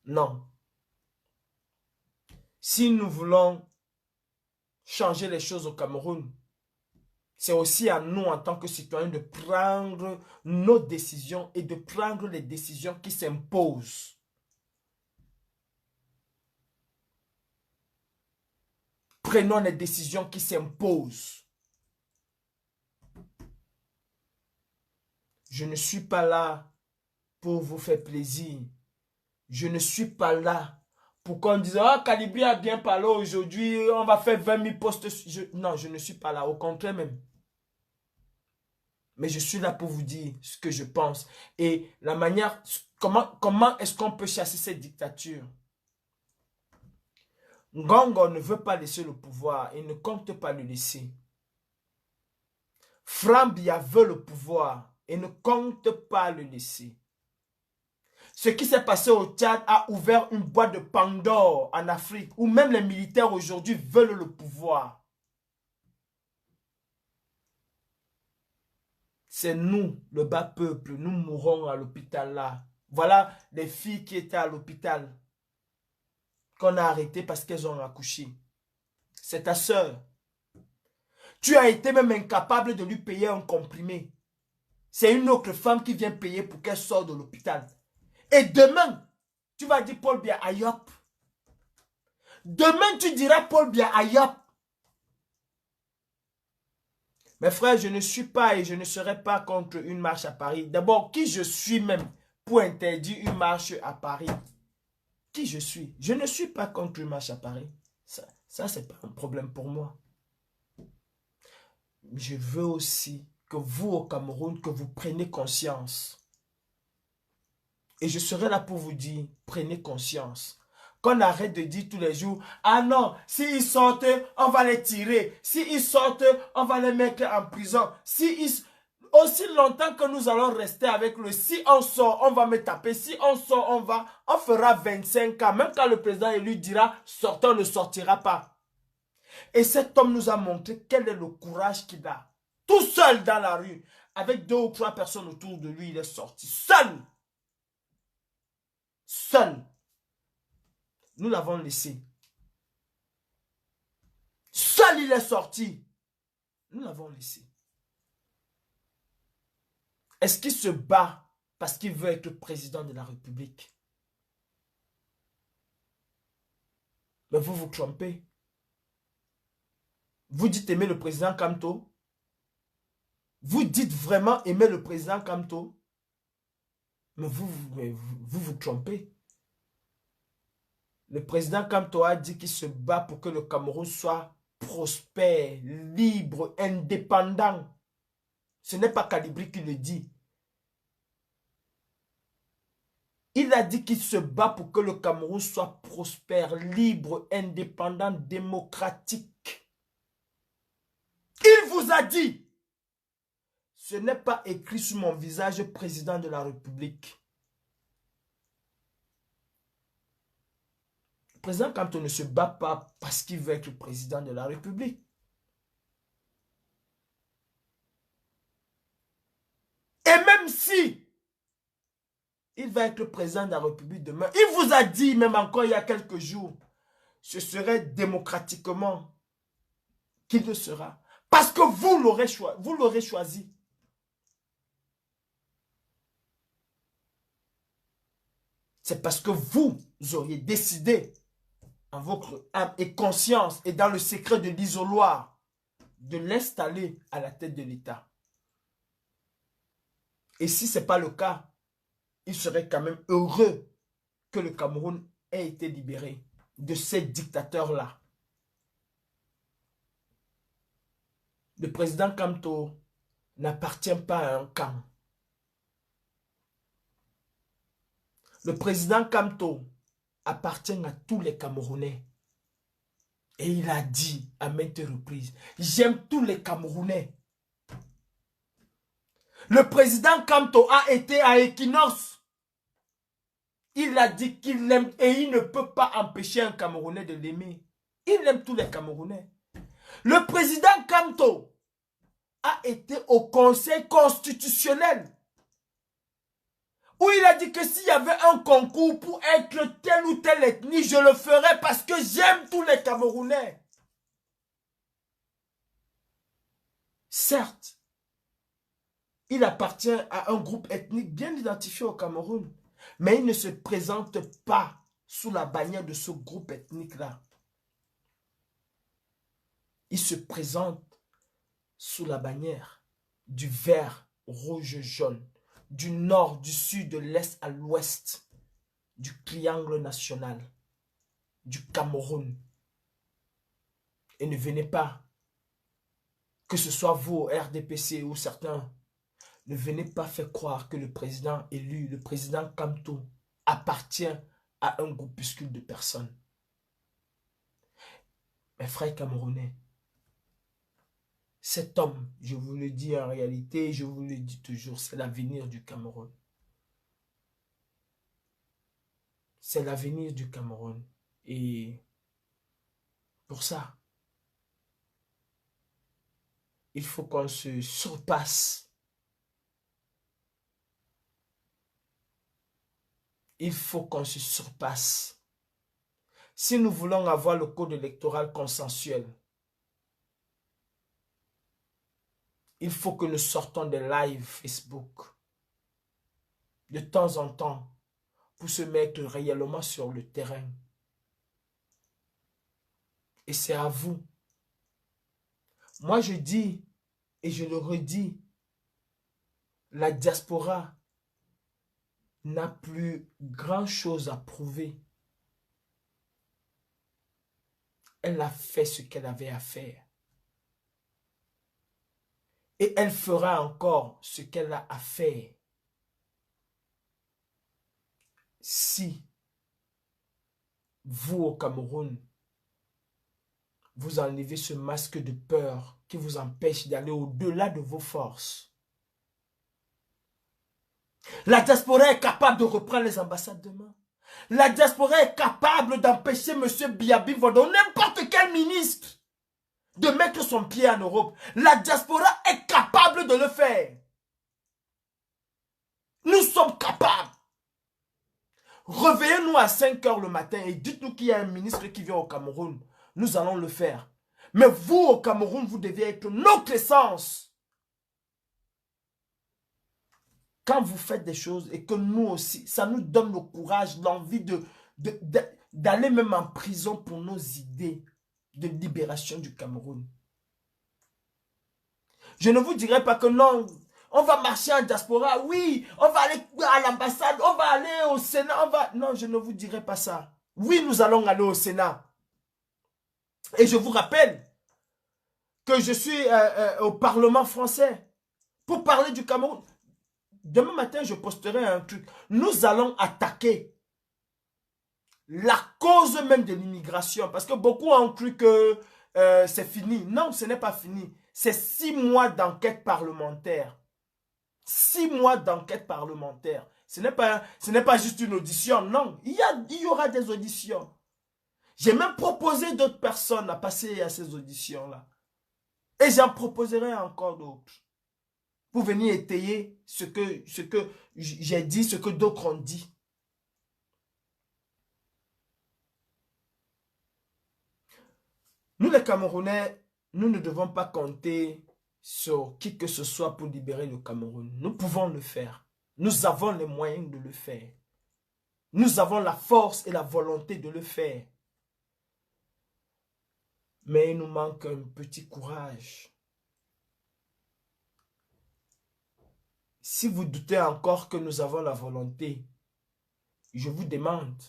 Non. Si nous voulons changer les choses au Cameroun, c'est aussi à nous en tant que citoyens de prendre nos décisions et de prendre les décisions qui s'imposent. Prenons les décisions qui s'imposent. Je ne suis pas là pour vous faire plaisir. Je ne suis pas là pour qu'on dise « Ah, Kalibri a bien parlé aujourd'hui, on va faire 20 000 postes. » Non, je ne suis pas là, au contraire même. Mais je suis là pour vous dire ce que je pense. Et la manière, comment est-ce qu'on peut chasser cette dictature? Ngongo ne veut pas laisser le pouvoir. Il ne compte pas le laisser. Franc Biya veut le pouvoir. Il ne compte pas le laisser. Ce qui s'est passé au Tchad a ouvert une boîte de Pandore en Afrique, où même les militaires aujourd'hui veulent le pouvoir. C'est nous, le bas peuple, nous mourrons à l'hôpital là. Voilà les filles qui étaient à l'hôpital, qu'on a arrêtées parce qu'elles ont accouché. C'est ta soeur. Tu as été même incapable de lui payer un comprimé. C'est une autre femme qui vient payer pour qu'elle sorte de l'hôpital. Et demain, tu vas dire Paul Biya Ayop. Demain, tu diras Paul Biya Ayop. Mes frères, je ne suis pas et je ne serai pas contre une marche à Paris. D'abord, qui je suis même pour interdire une marche à Paris? Qui je suis? Je ne suis pas contre une marche à Paris. Ça c'est pas un problème pour moi. Je veux aussi que vous au Cameroun, que vous preniez conscience. Et je serai là pour vous dire, prenez conscience. Qu'on arrête de dire tous les jours, ah non, s'ils sortent, on va les tirer. S'ils sortent, on va les mettre en prison. Aussi longtemps que nous allons rester avec le si on sort, on va me taper. Si on sort, on fera 25 ans. Même quand le président élu dira, sortons, on ne sortira pas. Et cet homme nous a montré quel est le courage qu'il a. Tout seul dans la rue, avec 2 ou 3 personnes autour de lui, il est sorti. Seul. Seul. Nous l'avons laissé. Seul il est sorti. Nous l'avons laissé. Est-ce qu'il se bat parce qu'il veut être président de la République? Mais vous vous trompez. Vous dites aimer le président Kamto? Vous dites vraiment aimer le président Kamto? Mais vous vous trompez. Le président Kamto a dit qu'il se bat pour que le Cameroun soit prospère, libre, indépendant. Ce n'est pas Kalibri qui le dit. Il a dit qu'il se bat pour que le Cameroun soit prospère, libre, indépendant, démocratique. Il vous a dit. Ce n'est pas écrit sur mon visage, président de la République. Le président Kamto ne se bat pas parce qu'il veut être président de la République. Et même si il va être président de la République demain, il vous a dit, même encore il y a quelques jours, ce serait démocratiquement qu'il le sera. Parce que vous l'aurez choisi. C'est parce que vous auriez décidé en votre âme et conscience et dans le secret de l'isoloir de l'installer à la tête de l'État. Et si ce n'est pas le cas, il serait quand même heureux que le Cameroun ait été libéré de ces dictateurs-là. Le président Kamto n'appartient pas à un camp. Le président Kamto appartient à tous les Camerounais. Et il a dit à maintes reprises, j'aime tous les Camerounais. Le président Kamto a été à Equinox. Il a dit qu'il l'aime et il ne peut pas empêcher un Camerounais de l'aimer. Il aime tous les Camerounais. Le président Kamto a été au Conseil constitutionnel où il a dit que s'il y avait un concours pour être telle ou telle ethnie, je le ferais parce que j'aime tous les Camerounais. Certes, il appartient à un groupe ethnique bien identifié au Cameroun, mais il ne se présente pas sous la bannière de ce groupe ethnique-là. Il se présente sous la bannière du vert, rouge, jaune, du nord, du sud, de l'est à l'ouest, du triangle national, du Cameroun. Et ne venez pas, que ce soit vous, RDPC ou certains, ne venez pas faire croire que le président élu, le président Kamto, appartient à un groupuscule de personnes. Mes frères camerounais, cet homme, je vous le dis en réalité, je vous le dis toujours, c'est l'avenir du Cameroun. C'est l'avenir du Cameroun. Et pour ça, il faut qu'on se surpasse. Il faut qu'on se surpasse. Si nous voulons avoir le code électoral consensuel, il faut que nous sortons des lives Facebook de temps en temps pour se mettre réellement sur le terrain. Et c'est à vous. Moi, je dis, et je le redis, la diaspora n'a plus grand-chose à prouver. Elle a fait ce qu'elle avait à faire. Et elle fera encore ce qu'elle a à faire. Si vous, au Cameroun, vous enlevez ce masque de peur qui vous empêche d'aller au-delà de vos forces. La diaspora est capable de reprendre les ambassades demain. La diaspora est capable d'empêcher M. Biabi Vodou, n'importe quel ministre, de mettre son pied en Europe. La diaspora est capable de le faire. Nous sommes capables. Réveillez-nous à 5 h le matin et dites-nous qu'il y a un ministre qui vient au Cameroun. Nous allons le faire. Mais vous, au Cameroun, vous devez être notre essence. Quand vous faites des choses et que nous aussi, ça nous donne le courage, l'envie d'aller même en prison pour nos idées de libération du Cameroun. Je ne vous dirai pas que non, on va marcher en diaspora, oui, on va aller à l'ambassade, on va aller au Sénat, on va... Non, je ne vous dirai pas ça. Oui, nous allons aller au Sénat. Et je vous rappelle que je suis au Parlement français pour parler du Cameroun. Demain matin, je posterai un truc. Nous allons attaquer la cause même de l'immigration. Parce que beaucoup ont cru que c'est fini. Non, ce n'est pas fini. C'est 6 mois d'enquête parlementaire. 6 mois d'enquête parlementaire. Ce n'est pas juste une audition. Non, il y aura des auditions. J'ai même proposé d'autres personnes à passer à ces auditions-là. Et j'en proposerai encore d'autres. Pour venir étayer ce que j'ai dit, ce que d'autres ont dit. Nous les Camerounais, nous ne devons pas compter sur qui que ce soit pour libérer le Cameroun. Nous pouvons le faire. Nous avons les moyens de le faire. Nous avons la force et la volonté de le faire. Mais il nous manque un petit courage. Si vous doutez encore que nous avons la volonté, je vous demande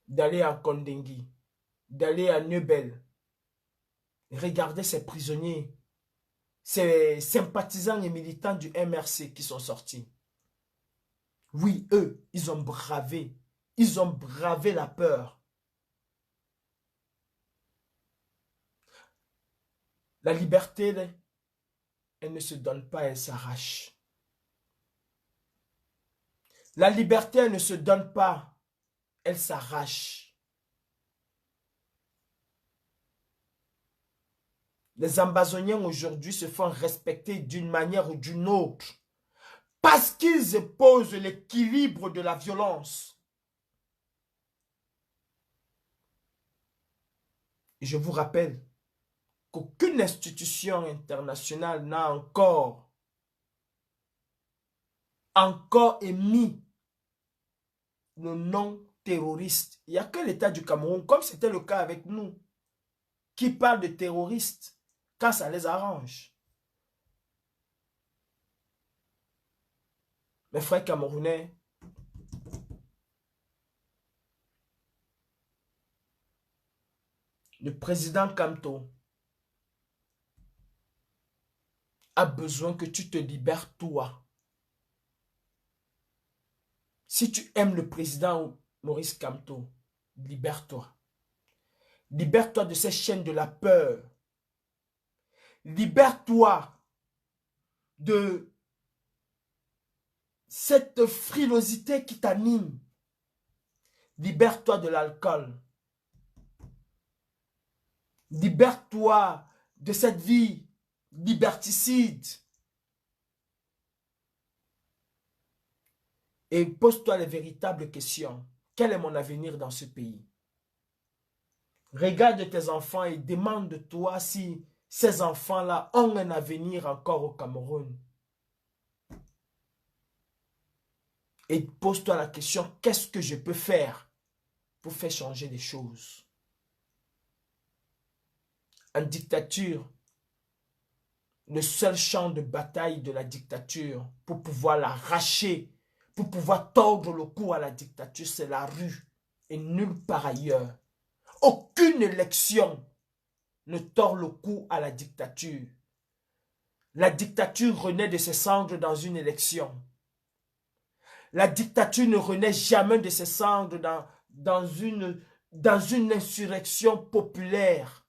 d'aller à Kondengui, d'aller à Neubel. Regardez ces prisonniers, ces sympathisants et militants du MRC qui sont sortis. Oui, eux, ils ont bravé la peur. La liberté, elle ne se donne pas, elle s'arrache. La liberté, elle ne se donne pas, elle s'arrache. Les Ambazoniens aujourd'hui se font respecter d'une manière ou d'une autre parce qu'ils opposent l'équilibre de la violence. Et je vous rappelle qu'aucune institution internationale n'a encore émis le nom terroriste. Il n'y a que l'État du Cameroun, comme c'était le cas avec nous, qui parle de terroristes quand ça les arrange. Mes frères camerounais, le président Kamto a besoin que tu te libères toi. Si tu aimes le président Maurice Kamto, libère-toi. Libère-toi de ces chaînes de la peur. Libère-toi de cette frilosité qui t'anime. Libère-toi de l'alcool. Libère-toi de cette vie liberticide. Et pose-toi les véritables questions. Quel est mon avenir dans ce pays? Regarde tes enfants et demande-toi si ces enfants-là ont un avenir encore au Cameroun. Et pose-toi la question, qu'est-ce que je peux faire pour faire changer les choses? En dictature, le seul champ de bataille de la dictature pour pouvoir l'arracher, pour pouvoir tordre le cou à la dictature, c'est la rue et nulle part ailleurs. Aucune élection ne tord le cou à la dictature. La dictature renaît de ses cendres dans une élection. La dictature ne renaît jamais de ses cendres dans une insurrection populaire.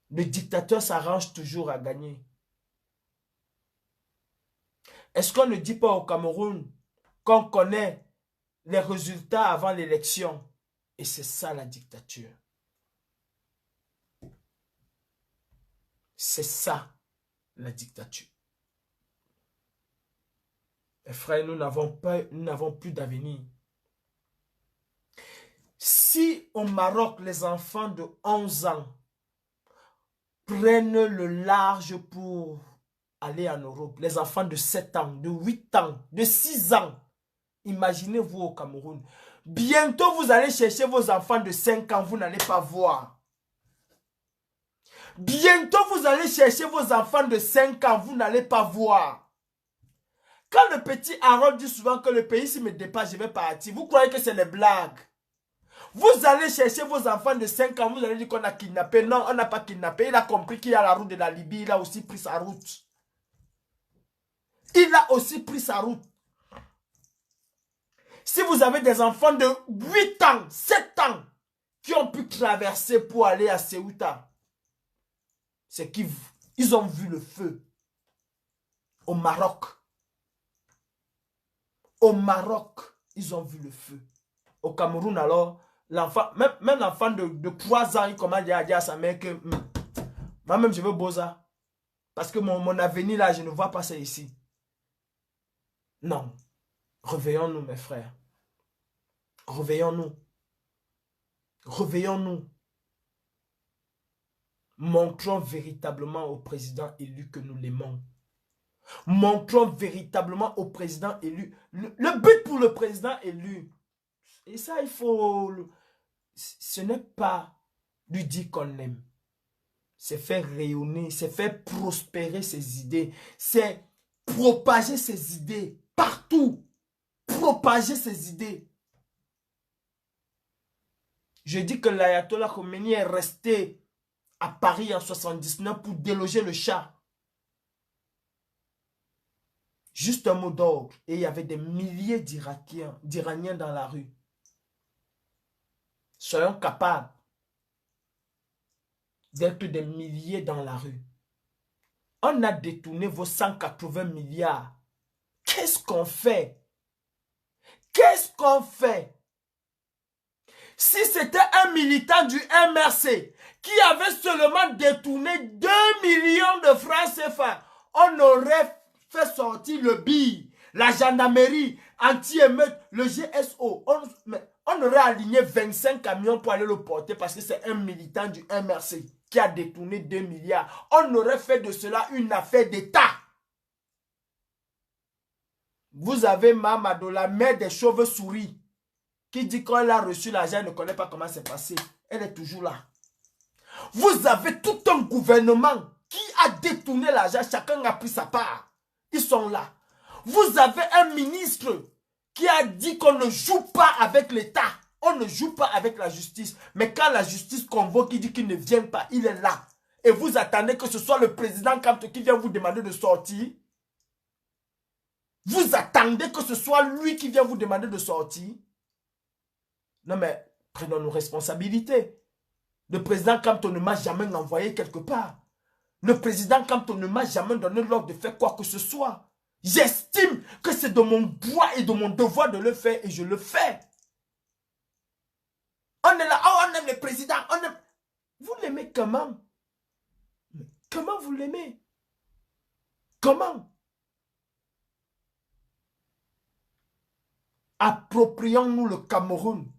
Le dictateur s'arrange toujours à gagner. Est-ce qu'on ne dit pas au Cameroun qu'on connaît les résultats avant l'élection? Et c'est ça la dictature. C'est ça la dictature. Mes frères, nous n'avons plus d'avenir. Si au Maroc, les enfants de 11 ans prennent le large pour aller en Europe, les enfants de 7 ans, de 8 ans, de 6 ans, imaginez-vous au Cameroun. Bientôt, vous allez chercher vos enfants de 5 ans, vous n'allez pas voir. Bientôt, vous allez chercher vos enfants de 5 ans, vous n'allez pas voir. Quand le petit Harold dit souvent que le pays, s'il me dépasse, je vais partir, vous croyez que c'est des blagues? Vous allez chercher vos enfants de 5 ans, vous allez dire qu'on a kidnappé. Non, on n'a pas kidnappé. Il a compris qu'il y a la route de la Libye, il a aussi pris sa route. Il a aussi pris sa route. Si vous avez des enfants de 8 ans, 7 ans, qui ont pu traverser pour aller à Ceuta, c'est qu'ils ont vu le feu au Maroc. Au Maroc, ils ont vu le feu. Au Cameroun, alors, l'enfant, même l'enfant de 3 ans, il commence à dire à sa mère que moi-même, je veux Boza. Parce que mon avenir, là, je ne vois pas ça ici. Non. Réveillons-nous, mes frères. Réveillons-nous. Réveillons-nous. Montrons véritablement au président élu que nous l'aimons. Montrons véritablement au président élu. Le but pour le président élu, et ça, il faut... Ce n'est pas lui dire qu'on l'aime. C'est faire rayonner, c'est faire prospérer ses idées. C'est propager ses idées partout. Propager ses idées. Je dis que l'ayatollah Khomeini est resté à Paris en 79 pour déloger le Shah. Juste un mot d'ordre. Et il y avait des milliers d'Iraniens dans la rue. Soyons capables d'être des milliers dans la rue. On a détourné vos 180 milliards. Qu'est-ce qu'on fait? Qu'est-ce qu'on fait? Si c'était un militant du MRC qui avait seulement détourné 2 millions de francs CFA, on aurait fait sortir le BI, la gendarmerie, anti-émeute, le GSO. On aurait aligné 25 camions pour aller le porter parce que c'est un militant du MRC qui a détourné 2 milliards. On aurait fait de cela une affaire d'État. Vous avez Mamadou, la mère des chauves-souris, qui dit qu'elle a reçu l'argent, elle ne connaît pas comment c'est passé. Elle est toujours là. Vous avez tout un gouvernement qui a détourné l'argent, chacun a pris sa part. Ils sont là. Vous avez un ministre qui a dit qu'on ne joue pas avec l'État. On ne joue pas avec la justice. Mais quand la justice convoque, il dit qu'il ne vient pas, il est là. Et vous attendez que ce soit le président Kamto qui vient vous demander de sortir. Vous attendez que ce soit lui qui vient vous demander de sortir. Non mais, prenons nos responsabilités. Le président Kamto ne m'a jamais envoyé quelque part. Le président Kamto ne m'a jamais donné l'ordre de faire quoi que ce soit. J'estime que c'est de mon droit et de mon devoir de le faire et je le fais. On est là, oh, on aime le président, on aime... Vous l'aimez comment? Comment vous l'aimez? Comment? Approprions-nous le Cameroun.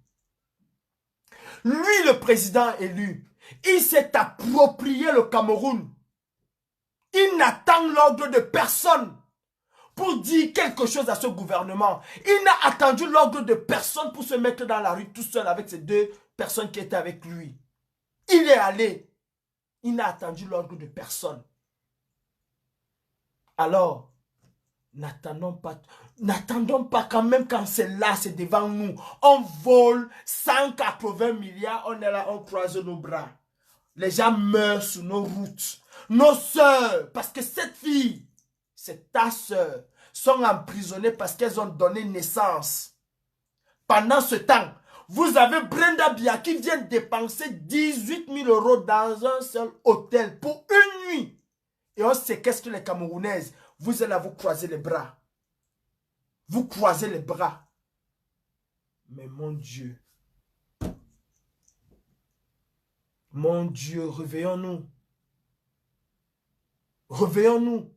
Lui, le président élu, il s'est approprié le Cameroun. Il n'attend l'ordre de personne pour dire quelque chose à ce gouvernement. Il n'a attendu l'ordre de personne pour se mettre dans la rue tout seul avec ces 2 personnes qui étaient avec lui. Il est allé. Il n'a attendu l'ordre de personne. Alors, n'attendons pas quand même quand c'est là, c'est devant nous. On vole 180 milliards, on est là, on croise nos bras. Les gens meurent sur nos routes. Nos sœurs, parce que cette fille, c'est ta sœur, sont emprisonnées parce qu'elles ont donné naissance. Pendant ce temps, vous avez Brenda Bia qui vient dépenser 18 000 € dans un seul hôtel pour une nuit. Et on séquestre les Camerounaises. Vous allez vous croiser les bras. Vous croisez les bras. Mais mon Dieu, réveillons-nous. Réveillons-nous.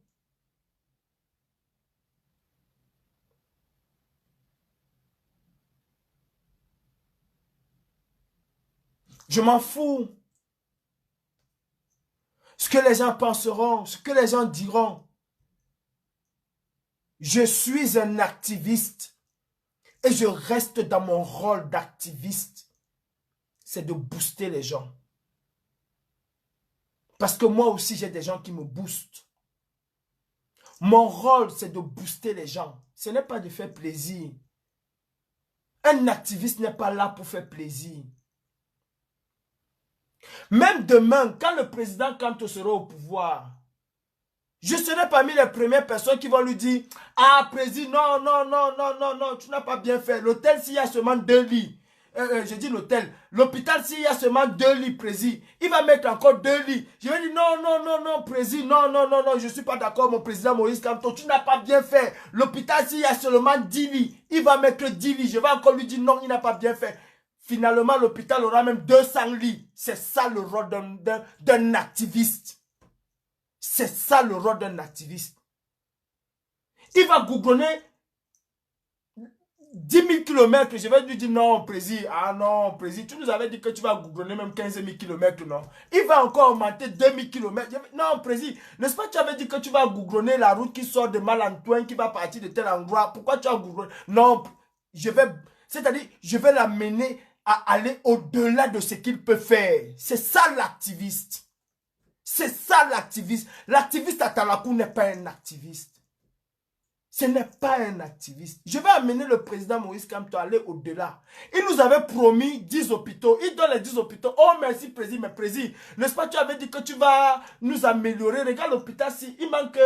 Je m'en fous. Ce que les gens penseront, ce que les gens diront. Je suis un activiste et je reste dans mon rôle d'activiste. C'est de booster les gens. Parce que moi aussi, j'ai des gens qui me boostent. Mon rôle, c'est de booster les gens. Ce n'est pas de faire plaisir. Un activiste n'est pas là pour faire plaisir. Même demain, quand le président Kanto sera au pouvoir, je serai parmi les premières personnes qui vont lui dire « Ah, président, non, tu n'as pas bien fait. L'hôtel, s'il y a seulement 2 lits. Je dis l'hôtel. L'hôpital, s'il y a seulement 2 lits, président. Il va mettre encore 2 lits. » Je vais dire non, président, non, je ne suis pas d'accord, mon président Moïse Kamto. Tu n'as pas bien fait. L'hôpital, s'il y a seulement 10 lits, il va mettre 10 lits. Je vais encore lui dire non, il n'a pas bien fait. Finalement, l'hôpital aura même 200 lits. C'est ça le rôle d'un activiste. C'est ça le rôle d'un activiste. Il va gougronner 10 000 km. Je vais lui dire non, président. Ah non, président, tu nous avais dit que tu vas gougronner même 15 000 km, non? Il va encore augmenter 2 000 km. Non, président, n'est-ce pas que tu avais dit que tu vas gougronner la route qui sort de Malantoin, qui va partir de tel endroit? Pourquoi tu as gougronné? Non, c'est-à-dire, je vais l'amener à aller au-delà de ce qu'il peut faire. C'est ça l'activiste. C'est ça l'activiste. L'activiste à Talakou n'est pas un activiste. Ce n'est pas un activiste. Je vais amener le président Moïse Kamto à aller au-delà. Il nous avait promis 10 hôpitaux. Il donne les 10 hôpitaux. Oh merci président, mais président, n'est-ce pas tu avais dit que tu vas nous améliorer? Regarde l'hôpital, si il manque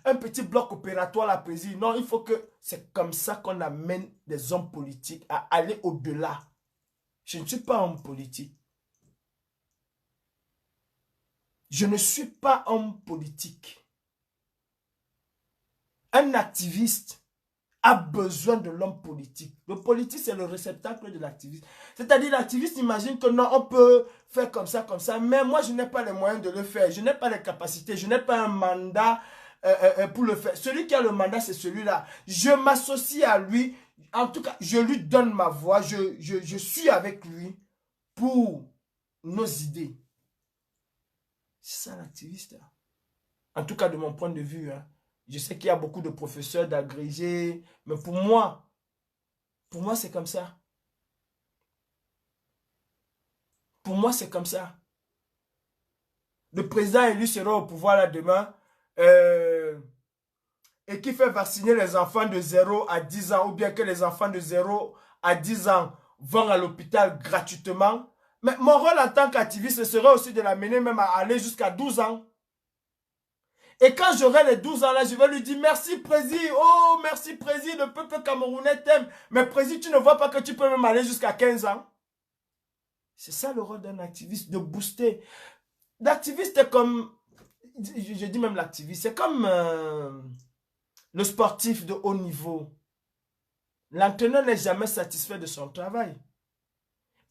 un petit bloc opératoire là, président. Non, il faut que... C'est comme ça qu'on amène des hommes politiques à aller au-delà. Je ne suis pas homme politique. Je ne suis pas homme politique. Un activiste a besoin de l'homme politique. Le politique, c'est le réceptacle de l'activiste. C'est-à-dire, l'activiste imagine que non, on peut faire comme ça, mais moi, je n'ai pas les moyens de le faire. Je n'ai pas les capacités. Je n'ai pas un mandat pour le faire. Celui qui a le mandat, c'est celui-là. Je m'associe à lui. En tout cas, je lui donne ma voix. Je suis avec lui pour nos idées. C'est ça l'activiste. En tout cas, de mon point de vue. Hein. Je sais qu'il y a beaucoup de professeurs, d'agrégés. Mais pour moi, c'est comme ça. Pour moi, c'est comme ça. Le président élu sera au pouvoir là demain. Et qui fait vacciner les enfants de 0 à 10 ans. Ou bien que les enfants de 0 à 10 ans vont à l'hôpital gratuitement. Mais mon rôle en tant qu'activiste serait aussi de l'amener même à aller jusqu'à 12 ans. Et quand j'aurai les 12 ans là, je vais lui dire merci président, oh merci président, le peuple camerounais t'aime. Mais président, tu ne vois pas que tu peux même aller jusqu'à 15 ans. C'est ça le rôle d'un activiste, de booster. L'activiste est comme, je dis même l'activiste, c'est comme le sportif de haut niveau. L'entraîneur n'est jamais satisfait de son travail.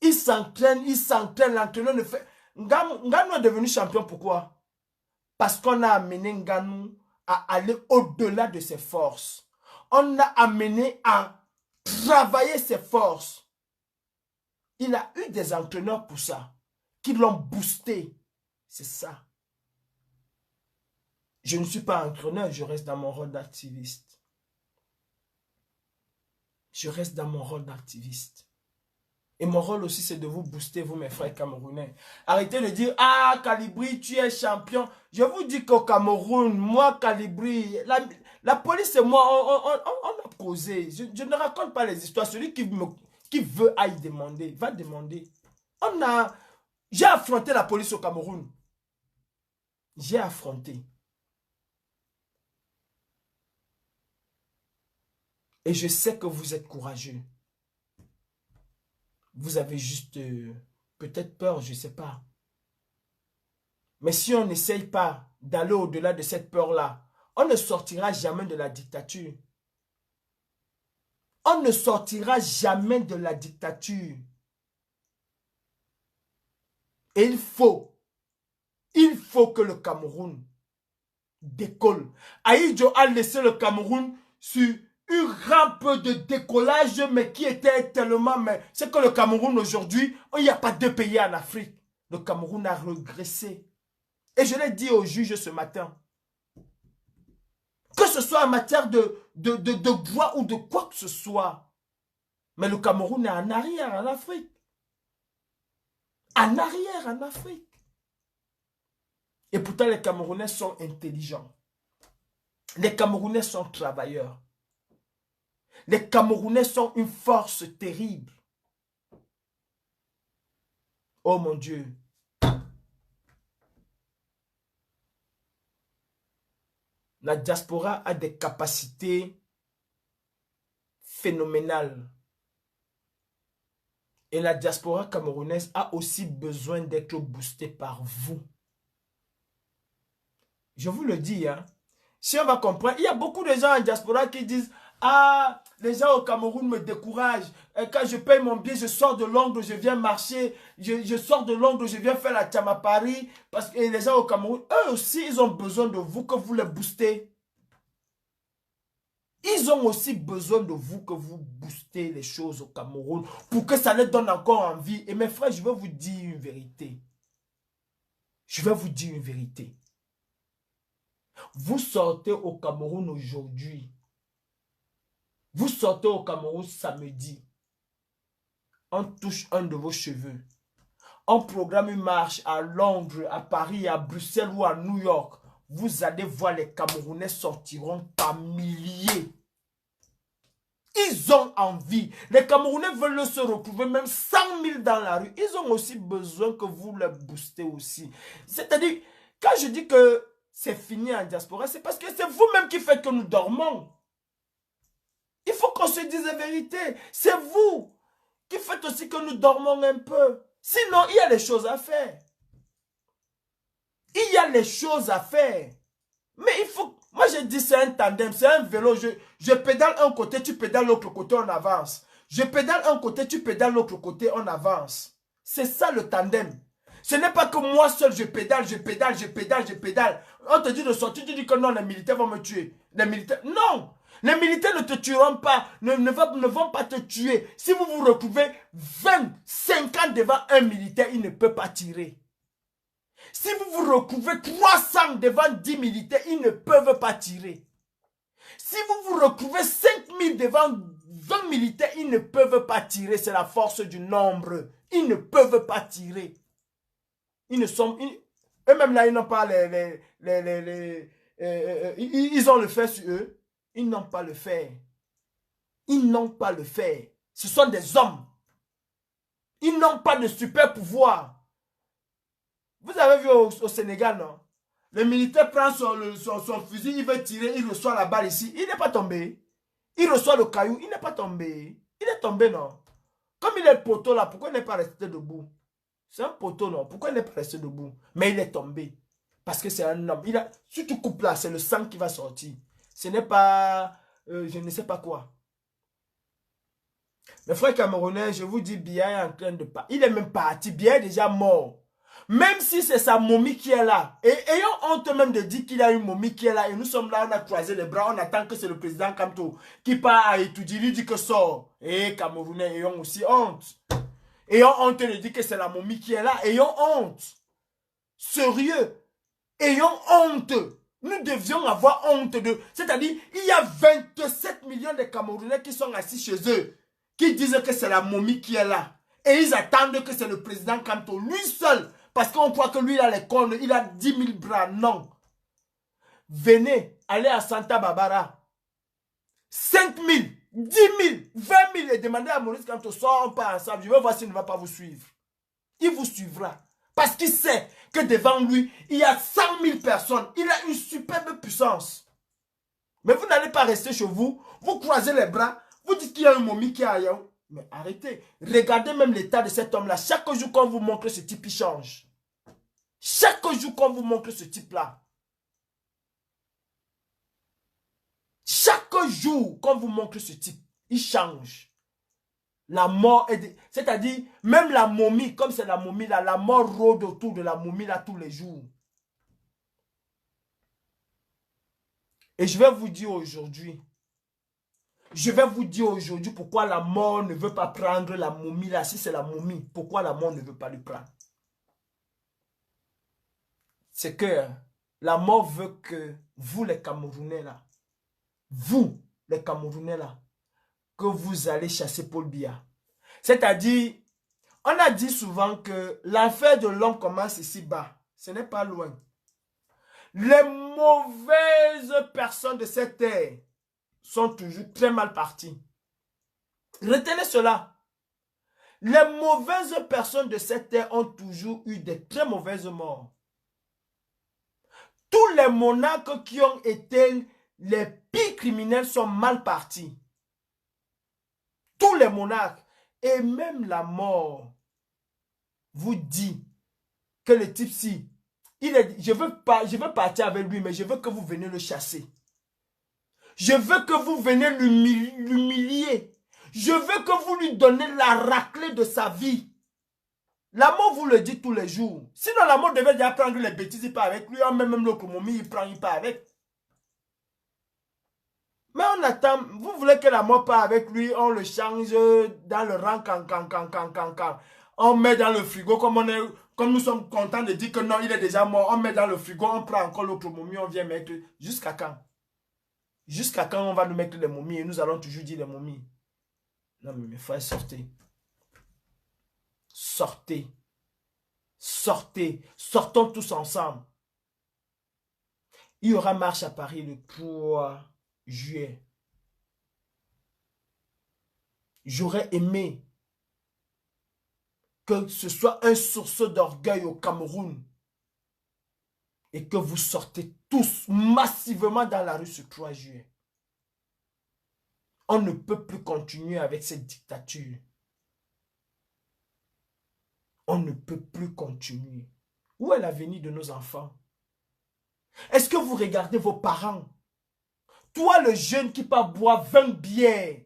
Il s'entraîne, l'entraîneur ne fait... Nganou est devenu champion, pourquoi? Parce qu'on a amené Nganou à aller au-delà de ses forces. On l'a amené à travailler ses forces. Il a eu des entraîneurs pour ça, qui l'ont boosté. C'est ça. Je ne suis pas entraîneur, je reste dans mon rôle d'activiste. Je reste dans mon rôle d'activiste. Et mon rôle aussi, c'est de vous booster, vous, mes frères camerounais. Arrêtez de dire, ah, Calibri, tu es champion. Je vous dis qu'au Cameroun, moi, Calibri, la police et moi, on a causé. Je ne raconte pas les histoires. Celui qui veut aille demander, va demander. J'ai affronté la police au Cameroun. J'ai affronté. Et je sais que vous êtes courageux. Vous avez juste peut-être peur, je ne sais pas. Mais si on n'essaye pas d'aller au-delà de cette peur-là, on ne sortira jamais de la dictature. On ne sortira jamais de la dictature. Et il faut que le Cameroun décolle. Ahidjo a laissé le Cameroun sur une rampe de décollage, mais qui était tellement... C'est que le Cameroun aujourd'hui, il n'y a pas deux pays en Afrique. Le Cameroun a régressé. Et je l'ai dit au juge ce matin. Que ce soit en matière de droit ou de quoi que ce soit. Mais le Cameroun est en arrière en Afrique. En arrière en Afrique. Et pourtant les Camerounais sont intelligents. Les Camerounais sont travailleurs. Les Camerounais sont une force terrible. Oh mon Dieu. La diaspora a des capacités phénoménales. Et la diaspora camerounaise a aussi besoin d'être boostée par vous. Je vous le dis, hein. Si on va comprendre, il y a beaucoup de gens en diaspora qui disent « Ah, les gens au Cameroun me découragent. Et quand je paye mon billet, je sors de Londres, je viens marcher. Je sors de Londres, je viens faire la Tcham à Paris. » Parce que les gens au Cameroun, eux aussi, ils ont besoin de vous, que vous les boostez. Ils ont aussi besoin de vous, que vous boostez les choses au Cameroun pour que ça les donne encore envie. Et mes frères, je vais vous dire une vérité. Je vais vous dire une vérité. Vous sortez au Cameroun aujourd'hui. Vous sortez au Cameroun samedi. On touche un de vos cheveux. On programme une marche à Londres, à Paris, à Bruxelles ou à New York. Vous allez voir, les Camerounais sortiront par milliers. Ils ont envie. Les Camerounais veulent se retrouver même 100 000 dans la rue. Ils ont aussi besoin que vous les boostez aussi. C'est-à-dire, quand je dis que c'est fini en diaspora, c'est parce que c'est vous-même qui faites que nous dormons. Il faut qu'on se dise la vérité. C'est vous qui faites aussi que nous dormons un peu. Sinon, il y a des choses à faire. Il y a les choses à faire. Mais il faut... Moi, je dis c'est un tandem, c'est un vélo. Je pédale un côté, tu pédales l'autre côté, on avance. Je pédale un côté, tu pédales l'autre côté, on avance. C'est ça le tandem. Ce n'est pas que moi seul, je pédale. On te dit de sortir, tu dis que non, les militaires vont me tuer. Les militaires... Non! Les militaires ne te tueront pas, ne vont pas te tuer. Si vous vous retrouvez 20, 50 devant un militaire, il ne peut pas tirer. Si vous vous retrouvez 300 devant 10 militaires, ils ne peuvent pas tirer. Si vous vous retrouvez 5000 devant 20 militaires, ils ne peuvent pas tirer. C'est la force du nombre. Ils ne peuvent pas tirer. Ils ne sont... Eux-mêmes là, ils n'ont pas ils ont le fer sur eux. Ils n'ont pas le fer. Ils n'ont pas le fer. Ce sont des hommes. Ils n'ont pas de super pouvoir. Vous avez vu au Sénégal, non? Le militaire prend son fusil, il veut tirer, il reçoit la balle ici. Il n'est pas tombé. Il reçoit le caillou, il n'est pas tombé. Il est tombé, non? Comme il est poteau là, pourquoi il n'est pas resté debout? C'est un poteau, non? Pourquoi il n'est pas resté debout? Mais il est tombé. Parce que c'est un homme. Si tu coupes là, c'est le sang qui va sortir. Ce n'est pas... je ne sais pas quoi. Mes frères camerounais, je vous dis, Biya est en train de partir. Il est même parti. Biya est déjà mort. Même si c'est sa momie qui est là. Et ayons honte même de dire qu'il y a une momie qui est là. Et nous sommes là, on a croisé les bras. On attend que c'est le président Kamto qui part à étudier. Il dit que sort. Et Camerounais, ayons aussi honte. Ayons honte de dire que c'est la momie qui est là. Ayons honte. Sérieux. Ayons honte. Nous devions avoir honte de... C'est-à-dire, il y a 27 millions de Camerounais qui sont assis chez eux. Qui disent que c'est la momie qui est là. Et ils attendent que c'est le président Kamto. Lui seul. Parce qu'on croit que lui, il a les cornes, il a 10 000 bras. Non. Venez, allez à Santa Barbara. 5 000, 10 000, 20 000 et demandez à Maurice Kamto, sort, on part ensemble. Je vais voir s'il ne va pas vous suivre. Il vous suivra. Parce qu'il sait que devant lui, il y a 100 000 personnes. Il a une superbe puissance. Mais vous n'allez pas rester chez vous. Vous croisez les bras. Vous dites qu'il y a une momie qui est ailleurs. Mais arrêtez. Regardez même l'état de cet homme-là. Chaque jour qu'on vous montre ce type, il change. Chaque jour qu'on vous montre ce type-là. Chaque jour qu'on vous montre ce type, il change. La mort est... C'est-à-dire, même la momie, comme c'est la momie là, la mort rôde autour de la momie là tous les jours. Et je vais vous dire aujourd'hui, pourquoi la mort ne veut pas prendre la momie là, si c'est la momie, pourquoi la mort ne veut pas le prendre. C'est que la mort veut que vous les Camerounais là, que vous allez chasser Paul Biya. C'est-à-dire, on a dit souvent que l'enfer de l'homme commence ici bas. Ce n'est pas loin. Les mauvaises personnes de cette terre sont toujours très mal parties. Retenez cela. Les mauvaises personnes de cette terre ont toujours eu de très mauvaises morts. Tous les monarques qui ont été les pires criminels sont mal partis. Tous les monarques. Et même la mort vous dit que le type-ci, je veux partir avec lui, mais je veux que vous veniez le chasser. Je veux que vous veniez l'humilier. Je veux que vous lui donnez la raclée de sa vie. La mort vous le dit tous les jours. Sinon, la mort devait déjà prendre les bêtises, il part avec lui. Même l'autre momie, il prend, il part avec. Mais on attend. Vous voulez que la mort part avec lui, on le change dans le rang, on met dans le frigo, comme nous sommes contents de dire que non, il est déjà mort. On met dans le frigo, on prend encore l'autre momie, on vient mettre. Jusqu'à quand? Jusqu'à quand on va nous mettre les momies et nous allons toujours dire les momies? Non, mais mes frères, sortez. Sortez. Sortez. Sortons tous ensemble. Il y aura marche à Paris le 3 juillet. J'aurais aimé que ce soit un sursaut d'orgueil au Cameroun et que vous sortez tous massivement dans la rue ce 3 juillet. On ne peut plus continuer avec cette dictature. On ne peut plus continuer. Où est l'avenir de nos enfants? Est-ce que vous regardez vos parents? Toi, le jeune qui part boire 20 bières.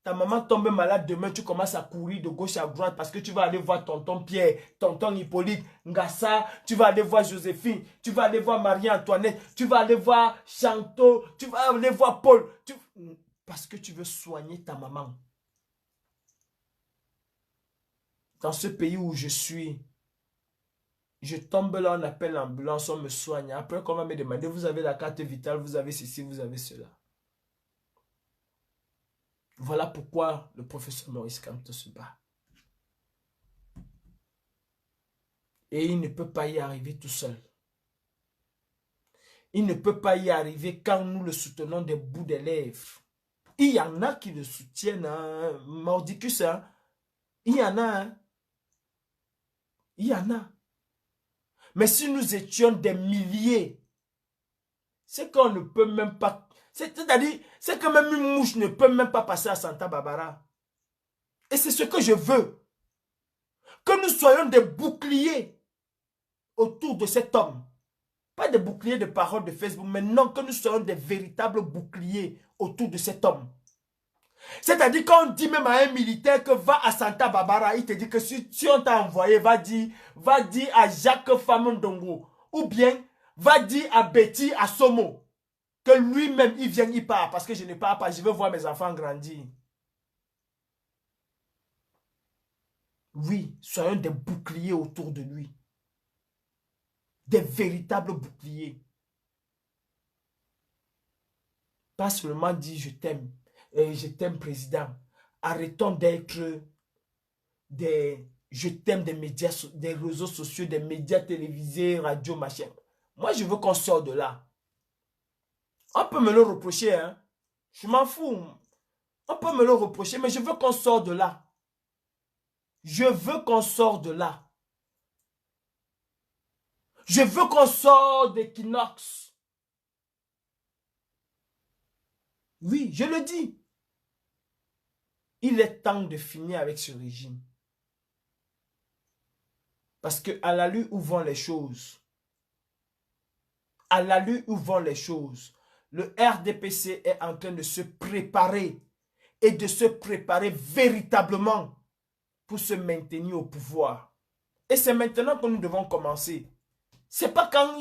Ta maman tombe malade demain, tu commences à courir de gauche à droite parce que tu vas aller voir tonton Pierre, tonton Hippolyte, Ngassa, tu vas aller voir Joséphine, tu vas aller voir Marie-Antoinette, tu vas aller voir Chanto, tu vas aller voir Paul. Parce que tu veux soigner ta maman. Dans ce pays où je suis, je tombe là, on appelle l'ambulance, on me soigne. Après, on va me demander, vous avez la carte vitale, vous avez ceci, vous avez cela. Voilà pourquoi le professeur Maurice Kamto se bat. Et il ne peut pas y arriver tout seul. Il ne peut pas y arriver quand nous le soutenons des bouts des lèvres. Il y en a qui le soutiennent, hein, Mordicus, hein. Il y en a, hein. Il y en a. Mais si nous étions des milliers, c'est qu'on ne peut même pas... C'est-à-dire, c'est que même une mouche ne peut même pas passer à Santa Barbara. Et c'est ce que je veux. Que nous soyons des boucliers autour de cet homme. Pas des boucliers de paroles de Facebook, mais non, que nous soyons des véritables boucliers autour de cet homme. C'est-à-dire quand on dit même à un militaire que va à Santa Barbara, il te dit que si on t'a envoyé, va dire à Jacques Famondongo, ou bien va dire à Betty Assomo, que lui-même, il vient, il part, parce que je ne pars pas, je veux voir mes enfants grandir. Oui, soyons des boucliers autour de lui. Des véritables boucliers. Pas seulement dire je t'aime président. Arrêtons d'être des... Je t'aime des médias, des réseaux sociaux, des médias télévisés, radio, machin. Moi, je veux qu'on sorte de là. On peut me le reprocher, hein. Je m'en fous. On peut me le reprocher, mais je veux qu'on sorte de là. Je veux qu'on sorte de là. Je veux qu'on sorte d'Equinox. Oui, je le dis. Il est temps de finir avec ce régime. Parce que à la lutte où vont les choses, à la lutte où vont les choses, le RDPC est en train de se préparer et de se préparer véritablement pour se maintenir au pouvoir. Et c'est maintenant que nous devons commencer. C'est pas quand...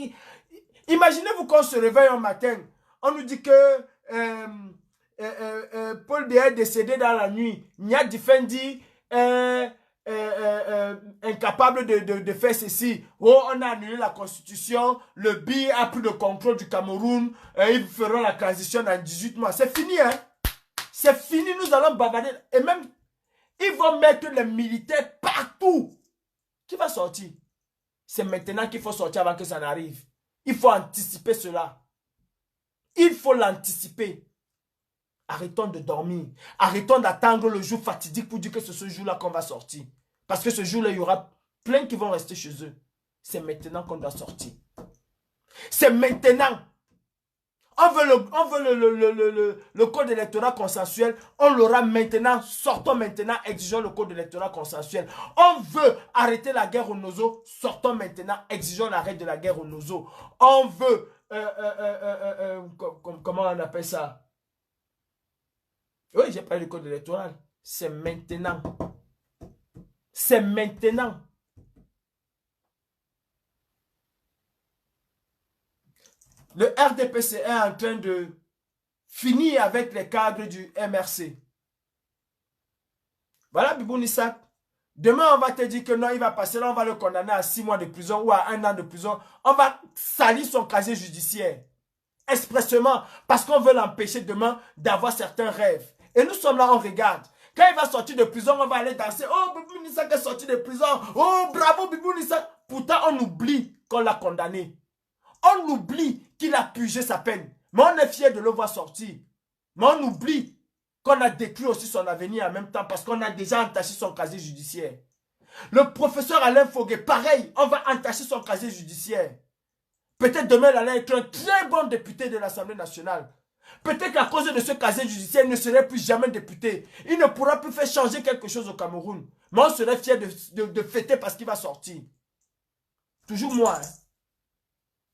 Imaginez-vous qu'on se réveille un matin, on nous dit que Paul Biya est décédé dans la nuit. Nia Difendi incapable de faire ceci. Oh, on a annulé la constitution. Le BI a pris le contrôle du Cameroun. Ils feront la transition dans 18 mois. C'est fini, hein? C'est fini, nous allons bavarder. Et même, ils vont mettre les militaires partout. Qui va sortir? C'est maintenant qu'il faut sortir avant que ça n'arrive. Il faut anticiper cela. Il faut l'anticiper. Arrêtons de dormir. Arrêtons d'attendre le jour fatidique pour dire que c'est ce jour-là qu'on va sortir. Parce que ce jour-là, il y aura plein qui vont rester chez eux. C'est maintenant qu'on doit sortir. C'est maintenant. On veut le code électoral consensuel. On l'aura maintenant. Sortons maintenant. Exigeons le code électoral consensuel. On veut arrêter la guerre au Nozo. Sortons maintenant. Exigeons l'arrêt de la guerre au Nozo. On veut... comment on appelle ça? Oui, j'ai parlé du code électoral. C'est maintenant. C'est maintenant. Le RDPC est en train de finir avec les cadres du MRC. Voilà, Biboun Isaac. Demain, on va te dire que non, il va passer là, on va le condamner à 6 mois de prison ou à 1 an de prison. On va salir son casier judiciaire. Expressément, parce qu'on veut l'empêcher demain d'avoir certains rêves. Et nous sommes là, on regarde. Quand il va sortir de prison, on va aller danser. Oh, Biboun Isaac est sorti de prison. Oh, bravo, Biboun Isaac. Pourtant, on oublie qu'on l'a condamné. On oublie qu'il a purgé sa peine. Mais on est fier de le voir sortir. Mais on oublie qu'on a détruit aussi son avenir en même temps parce qu'on a déjà entaché son casier judiciaire. Le professeur Alain Foguet, pareil, on va entacher son casier judiciaire. Peut-être demain, il allait être un très bon député de l'Assemblée nationale. Peut-être qu'à cause de ce casier judiciaire, il ne serait plus jamais député. Il ne pourra plus faire changer quelque chose au Cameroun. Mais on serait fier de fêter parce qu'il va sortir. Toujours moi. Hein.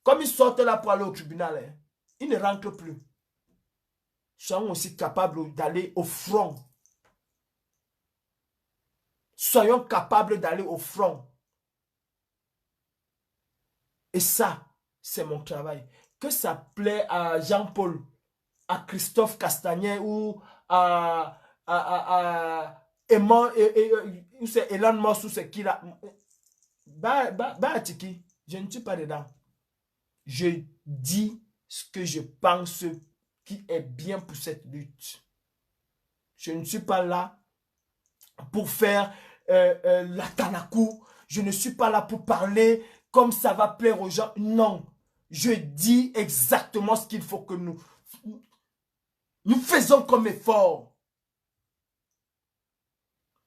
Comme ils sortent là pour aller au tribunal, hein, ils ne rentrent plus. Soyons aussi capables d'aller au front. Soyons capables d'aller au front. Et ça, c'est mon travail. Que ça plaît à Jean-Paul, à Christophe Castagnet ou à Elan Moss ou c'est qui là. Tiki, je ne suis pas dedans. Je dis ce que je pense qui est bien pour cette lutte. Je ne suis pas là pour faire la tanakou. Je ne suis pas là pour parler comme ça va plaire aux gens. Non. Je dis exactement ce qu'il faut que nous faisons comme effort.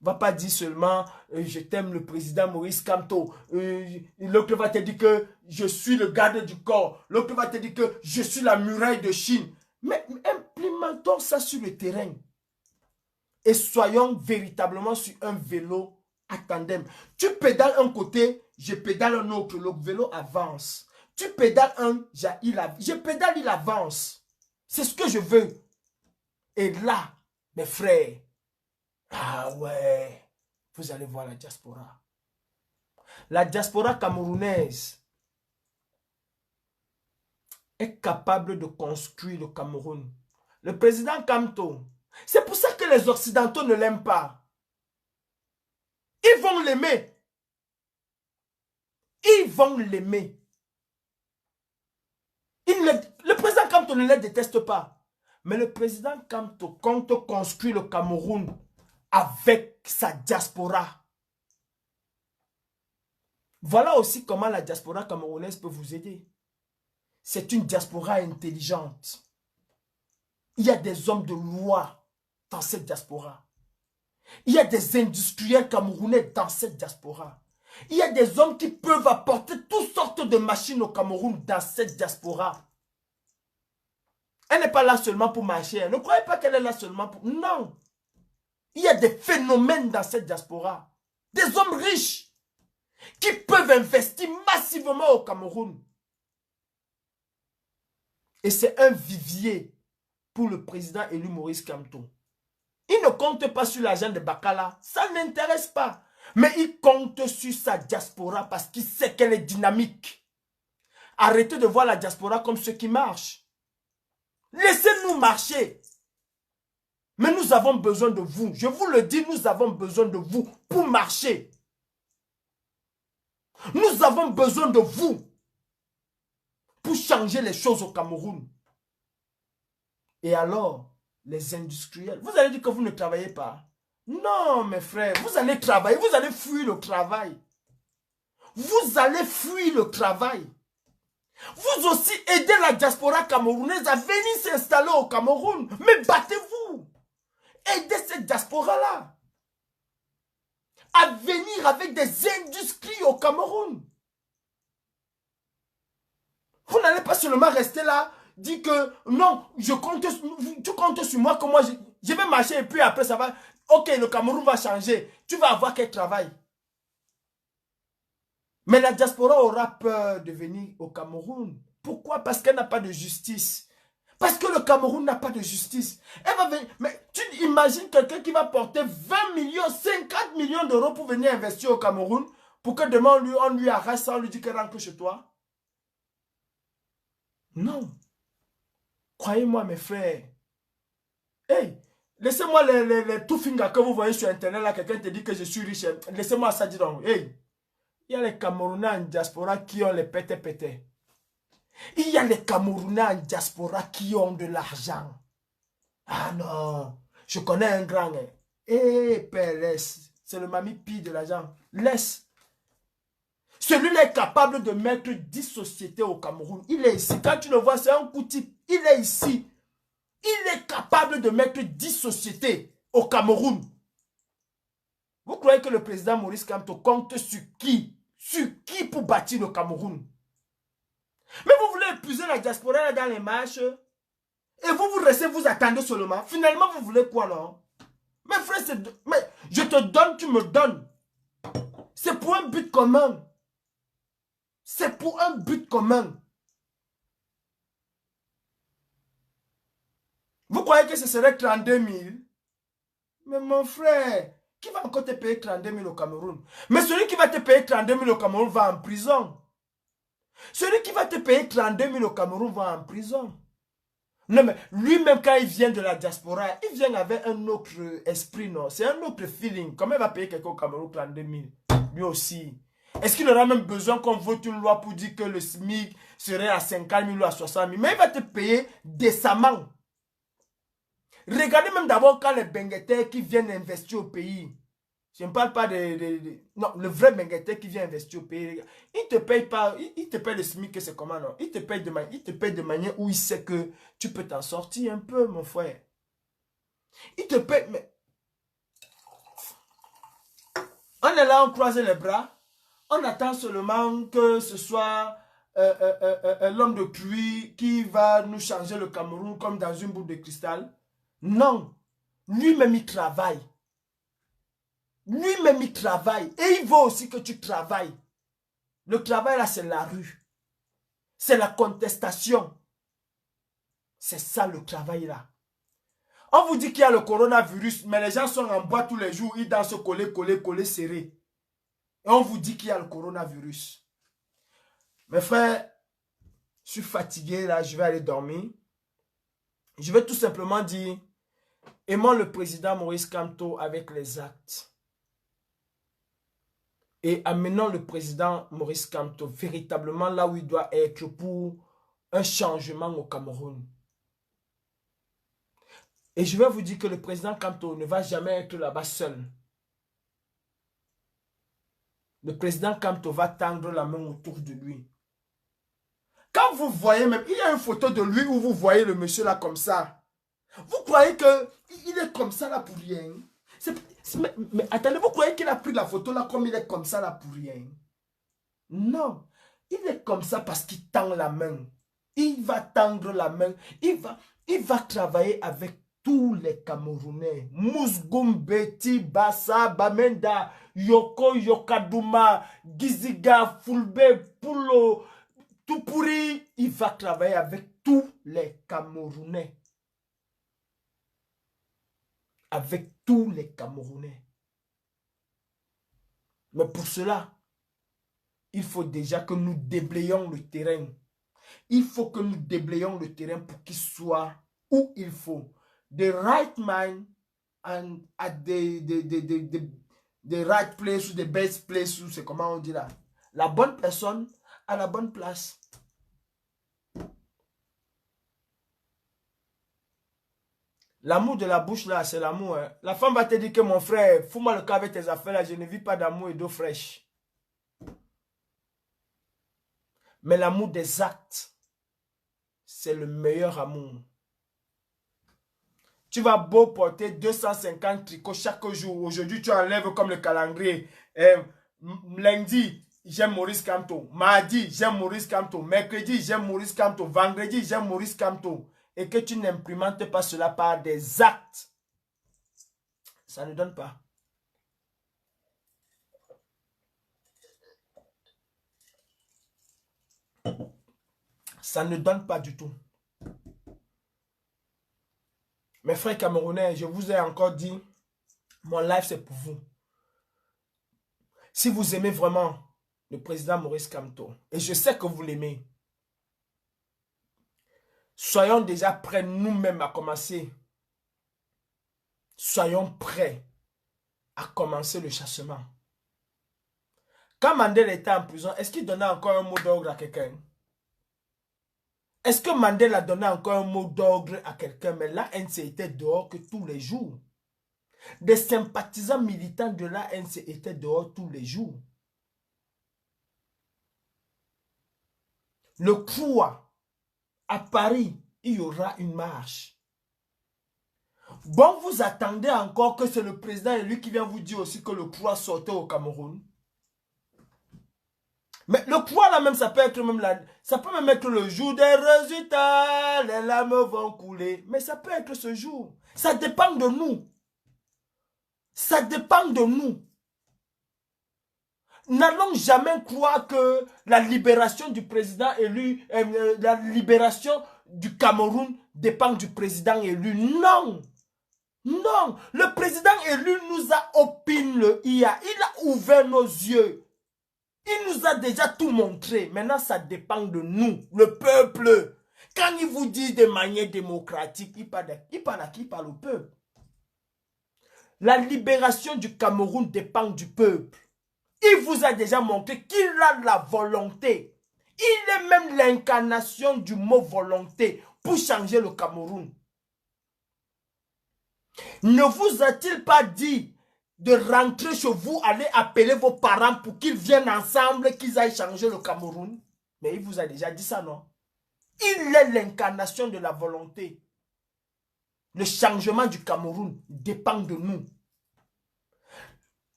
On ne va pas dire seulement je t'aime le président Maurice Kamto. L'autre va te dire que je suis le garde du corps. L'autre va te dire que je suis la muraille de Chine. Mais implémentons ça sur le terrain. Et soyons véritablement sur un vélo à tandem. Tu pédales un côté, je pédale un autre. Le vélo avance. Tu pédales un, je pédale, il avance. C'est ce que je veux. Et là, mes frères, ah ouais, vous allez voir la diaspora. La diaspora camerounaise est capable de construire le Cameroun. Le président Kamto, c'est pour ça que les Occidentaux ne l'aiment pas. Ils vont l'aimer. Ils vont l'aimer. Le président Kamto ne les déteste pas. Mais le président Kamto compte construire le Cameroun avec sa diaspora. Voilà aussi comment la diaspora camerounaise peut vous aider. C'est une diaspora intelligente. Il y a des hommes de loi dans cette diaspora. Il y a des industriels camerounais dans cette diaspora. Il y a des hommes qui peuvent apporter toutes sortes de machines au Cameroun dans cette diaspora. Elle n'est pas là seulement pour marcher. Ne croyez pas qu'elle est là seulement pour... Non. Il y a des phénomènes dans cette diaspora. Des hommes riches qui peuvent investir massivement au Cameroun. Et c'est un vivier pour le président élu Maurice Kamto. Il ne compte pas sur l'argent de Bakala. Ça ne l'intéresse pas. Mais il compte sur sa diaspora parce qu'il sait qu'elle est dynamique. Arrêtez de voir la diaspora comme ce qui marche. Laissez-nous marcher. Mais nous avons besoin de vous. Je vous le dis, nous avons besoin de vous pour marcher. Nous avons besoin de vous pour changer les choses au Cameroun. Et alors, les industriels, vous allez dire que vous ne travaillez pas. Non, mes frères, vous allez travailler, vous allez fuir le travail. Vous allez fuir le travail. Vous aussi aidez la diaspora camerounaise à venir s'installer au Cameroun. Mais battez-vous. Aidez cette diaspora-là à venir avec des industries au Cameroun. Vous n'allez pas seulement rester là, dire que non, tu comptes sur moi, que moi je vais marcher et puis après ça va. Ok, le Cameroun va changer. Tu vas avoir quel travail? Mais la diaspora aura peur de venir au Cameroun. Pourquoi? Parce qu'elle n'a pas de justice. Parce que le Cameroun n'a pas de justice. Elle va venir. Mais tu imagines quelqu'un qui va porter 20 millions, 50 millions d'euros pour venir investir au Cameroun, pour que demain on lui arrache ça, on lui dit qu'elle rentre chez toi? Non. Croyez-moi mes frères. Hey, laissez-moi les tout fingers que vous voyez sur internet là, quelqu'un te dit que je suis riche. Laissez-moi ça dire donc. Hey, il y a les Camerounais en diaspora qui ont les pété. Il y a les Camerounais en diaspora qui ont de l'argent. Ah non, je connais un grand. Eh, père, laisse. C'est le mamie pire de l'argent. Laisse. Celui-là est capable de mettre 10 sociétés au Cameroun. Il est ici. Quand tu le vois, c'est un coup type. Il est ici. Il est capable de mettre 10 sociétés au Cameroun. Vous croyez que le président Maurice Kamto compte sur qui? Sur qui pour bâtir le Cameroun? Mais vous voulez épuiser la diaspora dans les marches et vous restez, vous attendez seulement. Finalement, vous voulez quoi, non? Mes frères, mais je te donne, tu me donnes. C'est pour un but commun. C'est pour un but commun. Vous croyez que ce serait 32 000? Mais mon frère, qui va encore te payer 32 000 au Cameroun? Mais celui qui va te payer 32 000 au Cameroun va en prison. Celui qui va te payer 32 000 au Cameroun va en prison. Non, mais lui-même, quand il vient de la diaspora, il vient avec un autre esprit, non? C'est un autre feeling. Comment il va payer quelqu'un au Cameroun 32 000? Lui aussi. Est-ce qu'il aura même besoin qu'on vote une loi pour dire que le SMIC serait à 50 000 ou à 60 000? Mais il va te payer décemment. Regardez même d'abord quand les benguetés qui viennent investir au pays. Je ne parle pas non, le vrai bengueté qui vient investir au pays. Il ne te paye pas, il te paye le SMIC, c'est comment, non? Il te paye de manière où il sait que tu peux t'en sortir un peu, mon frère. Il te paye, mais... On est là, on croise les bras. On attend seulement que ce soit l'homme de pluie qui va nous changer le Cameroun comme dans une boule de cristal. Non. Lui-même, il travaille. Lui-même, il travaille. Et il veut aussi que tu travailles. Le travail, là, c'est la rue. C'est la contestation. C'est ça, le travail, là. On vous dit qu'il y a le coronavirus, mais les gens sont en bois tous les jours. Ils dansent coller, serré. Et on vous dit qu'il y a le coronavirus. Mes frères, je suis fatigué, là. Je vais aller dormir. Je vais tout simplement dire, aimons le président Maurice Kamto avec les actes. Et amenons le président Maurice Kamto véritablement là où il doit être pour un changement au Cameroun. Et je vais vous dire que le président Kamto ne va jamais être là-bas seul. Le président Kamto va tendre la main autour de lui. Quand vous voyez même, il y a une photo de lui où vous voyez le monsieur là comme ça. Vous croyez qu'il est comme ça là pour rien? Mais attendez, vous croyez qu'il a pris la photo là comme il est comme ça là pour rien? Non, il est comme ça parce qu'il tend la main. Il va tendre la main. Il va travailler avec tous les Camerounais. Mousgoum, Bassa, Bamenda, Yoko, Yokadouma, Giziga, Fulbe, Poulo, Tupuri. Il va travailler avec tous les Camerounais. Avec tous les Camerounais. Mais pour cela, il faut déjà que nous déblayons le terrain. Il faut que nous déblayons le terrain pour qu'il soit où il faut. The right mind and at the right place ou the best place, ou c'est comment on dit là. La bonne personne à la bonne place. L'amour de la bouche là, c'est l'amour. Hein. La femme va te dire que mon frère, fous-moi le cas avec tes affaires là, je ne vis pas d'amour et d'eau fraîche. Mais l'amour des actes, c'est le meilleur amour. Tu vas beau porter 250 tricots chaque jour. Aujourd'hui, tu enlèves comme le calendrier. Lundi, j'aime Maurice Kamto. Mardi, j'aime Maurice Kamto. Mercredi, j'aime Maurice Kamto. Vendredi, j'aime Maurice Kamto. Et que tu n'implémentes pas cela par des actes. Ça ne donne pas. Ça ne donne pas du tout. Mes frères camerounais, je vous ai encore dit, mon live c'est pour vous. Si vous aimez vraiment le président Maurice Kamto, et je sais que vous l'aimez, soyons déjà prêts nous-mêmes à commencer. Soyons prêts à commencer le chassement. Quand Mandela était en prison, est-ce qu'il donnait encore un mot d'ordre à quelqu'un? Est-ce que Mandela donnait encore un mot d'ordre à quelqu'un? Mais l'ANC était dehors que tous les jours. Des sympathisants militants de l'ANC étaient dehors tous les jours. Le Croix, à Paris, il y aura une marche. Bon, vous attendez encore que c'est le président et lui qui vient vous dire aussi que le Croix sortait au Cameroun. Mais le Croix là même, ça peut être même ça peut même être le jour des résultats, les larmes vont couler. Mais ça peut être ce jour. Ça dépend de nous. Ça dépend de nous. N'allons jamais croire que la libération du président élu, la libération du Cameroun dépend du président élu. Non. Non. Le président élu nous a opiné le IA. Il a ouvert nos yeux. Il nous a déjà tout montré. Maintenant, ça dépend de nous, le peuple. Quand il vous dit de manière démocratique, il parle à qui? Il parle au peuple. La libération du Cameroun dépend du peuple. Il vous a déjà montré qu'il a la volonté. Il est même l'incarnation du mot volonté pour changer le Cameroun. Ne vous a-t-il pas dit de rentrer chez vous, aller appeler vos parents pour qu'ils viennent ensemble, qu'ils aillent changer le Cameroun? Mais il vous a déjà dit ça, non? Il est l'incarnation de la volonté. Le changement du Cameroun dépend de nous.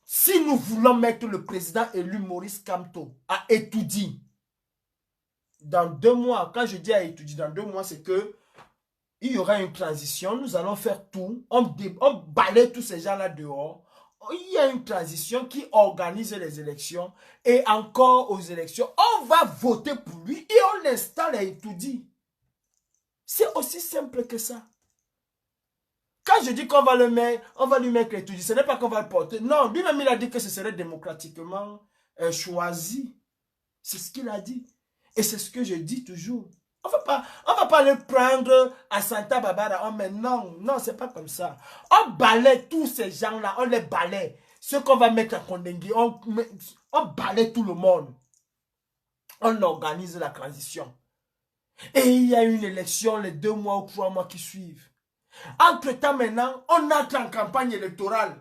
Si nous voulons mettre le président élu Maurice Kamto à étudier, dans 2 mois, quand je dis à étudier, dans 2 mois, c'est que il y aura une transition, nous allons faire tout, on balaye tous ces gens-là dehors. Il y a une transition qui organise les élections et encore aux élections, on va voter pour lui et on l'installe à étudier. C'est aussi simple que ça. Quand je dis qu'on va le mettre, on va lui mettre l'étudier, ce n'est pas qu'on va le porter. Non, lui-même il a dit que ce serait démocratiquement choisi. C'est ce qu'il a dit. Et c'est ce que je dis toujours. On va pas le prendre à Santa Barbara. Mais non, non, c'est pas comme ça. On balaye tous ces gens-là, on les balaye. Ceux qu'on va mettre à Kondengui, on balaye tout le monde. On organise la transition. Et il y a une élection les 2 mois ou 3 mois qui suivent. Entre-temps maintenant, on entre en campagne électorale.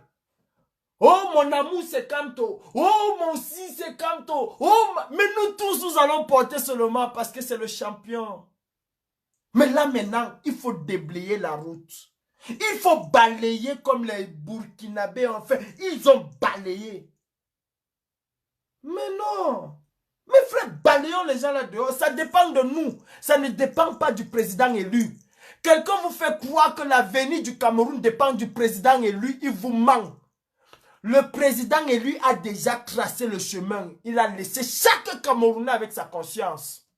Oh mon amour c'est Kamto. Oh mon si c'est Kamto. Oh mais nous tous nous allons porter seulement parce que c'est le champion. Mais là maintenant, il faut déblayer la route. Il faut balayer comme les Burkinabés ont fait. Ils ont balayé. Mais non. Mes frères, balayons les gens là dehors. Ça dépend de nous. Ça ne dépend pas du président élu. Quelqu'un vous fait croire que l'avenir du Cameroun dépend du président élu. Il vous ment. Le président élu a déjà tracé le chemin. Il a laissé chaque Camerounais avec sa conscience.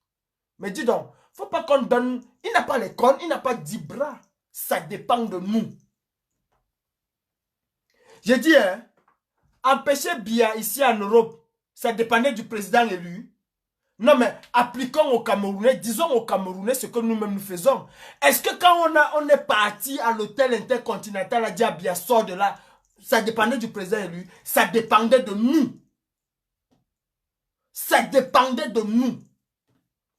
Mais dis donc, faut pas qu'on donne... Il n'a pas les cornes, il n'a pas 10 bras. Ça dépend de nous. J'ai dit, hein, empêcher bien ici en Europe, ça dépendait du président élu. Non mais appliquons aux Camerounais, disons aux Camerounais ce que nous-mêmes nous faisons. Est-ce que quand on est parti à l'hôtel intercontinental à Diabia, sort de là, ça dépendait du président élu, ça dépendait de nous. Ça dépendait de nous.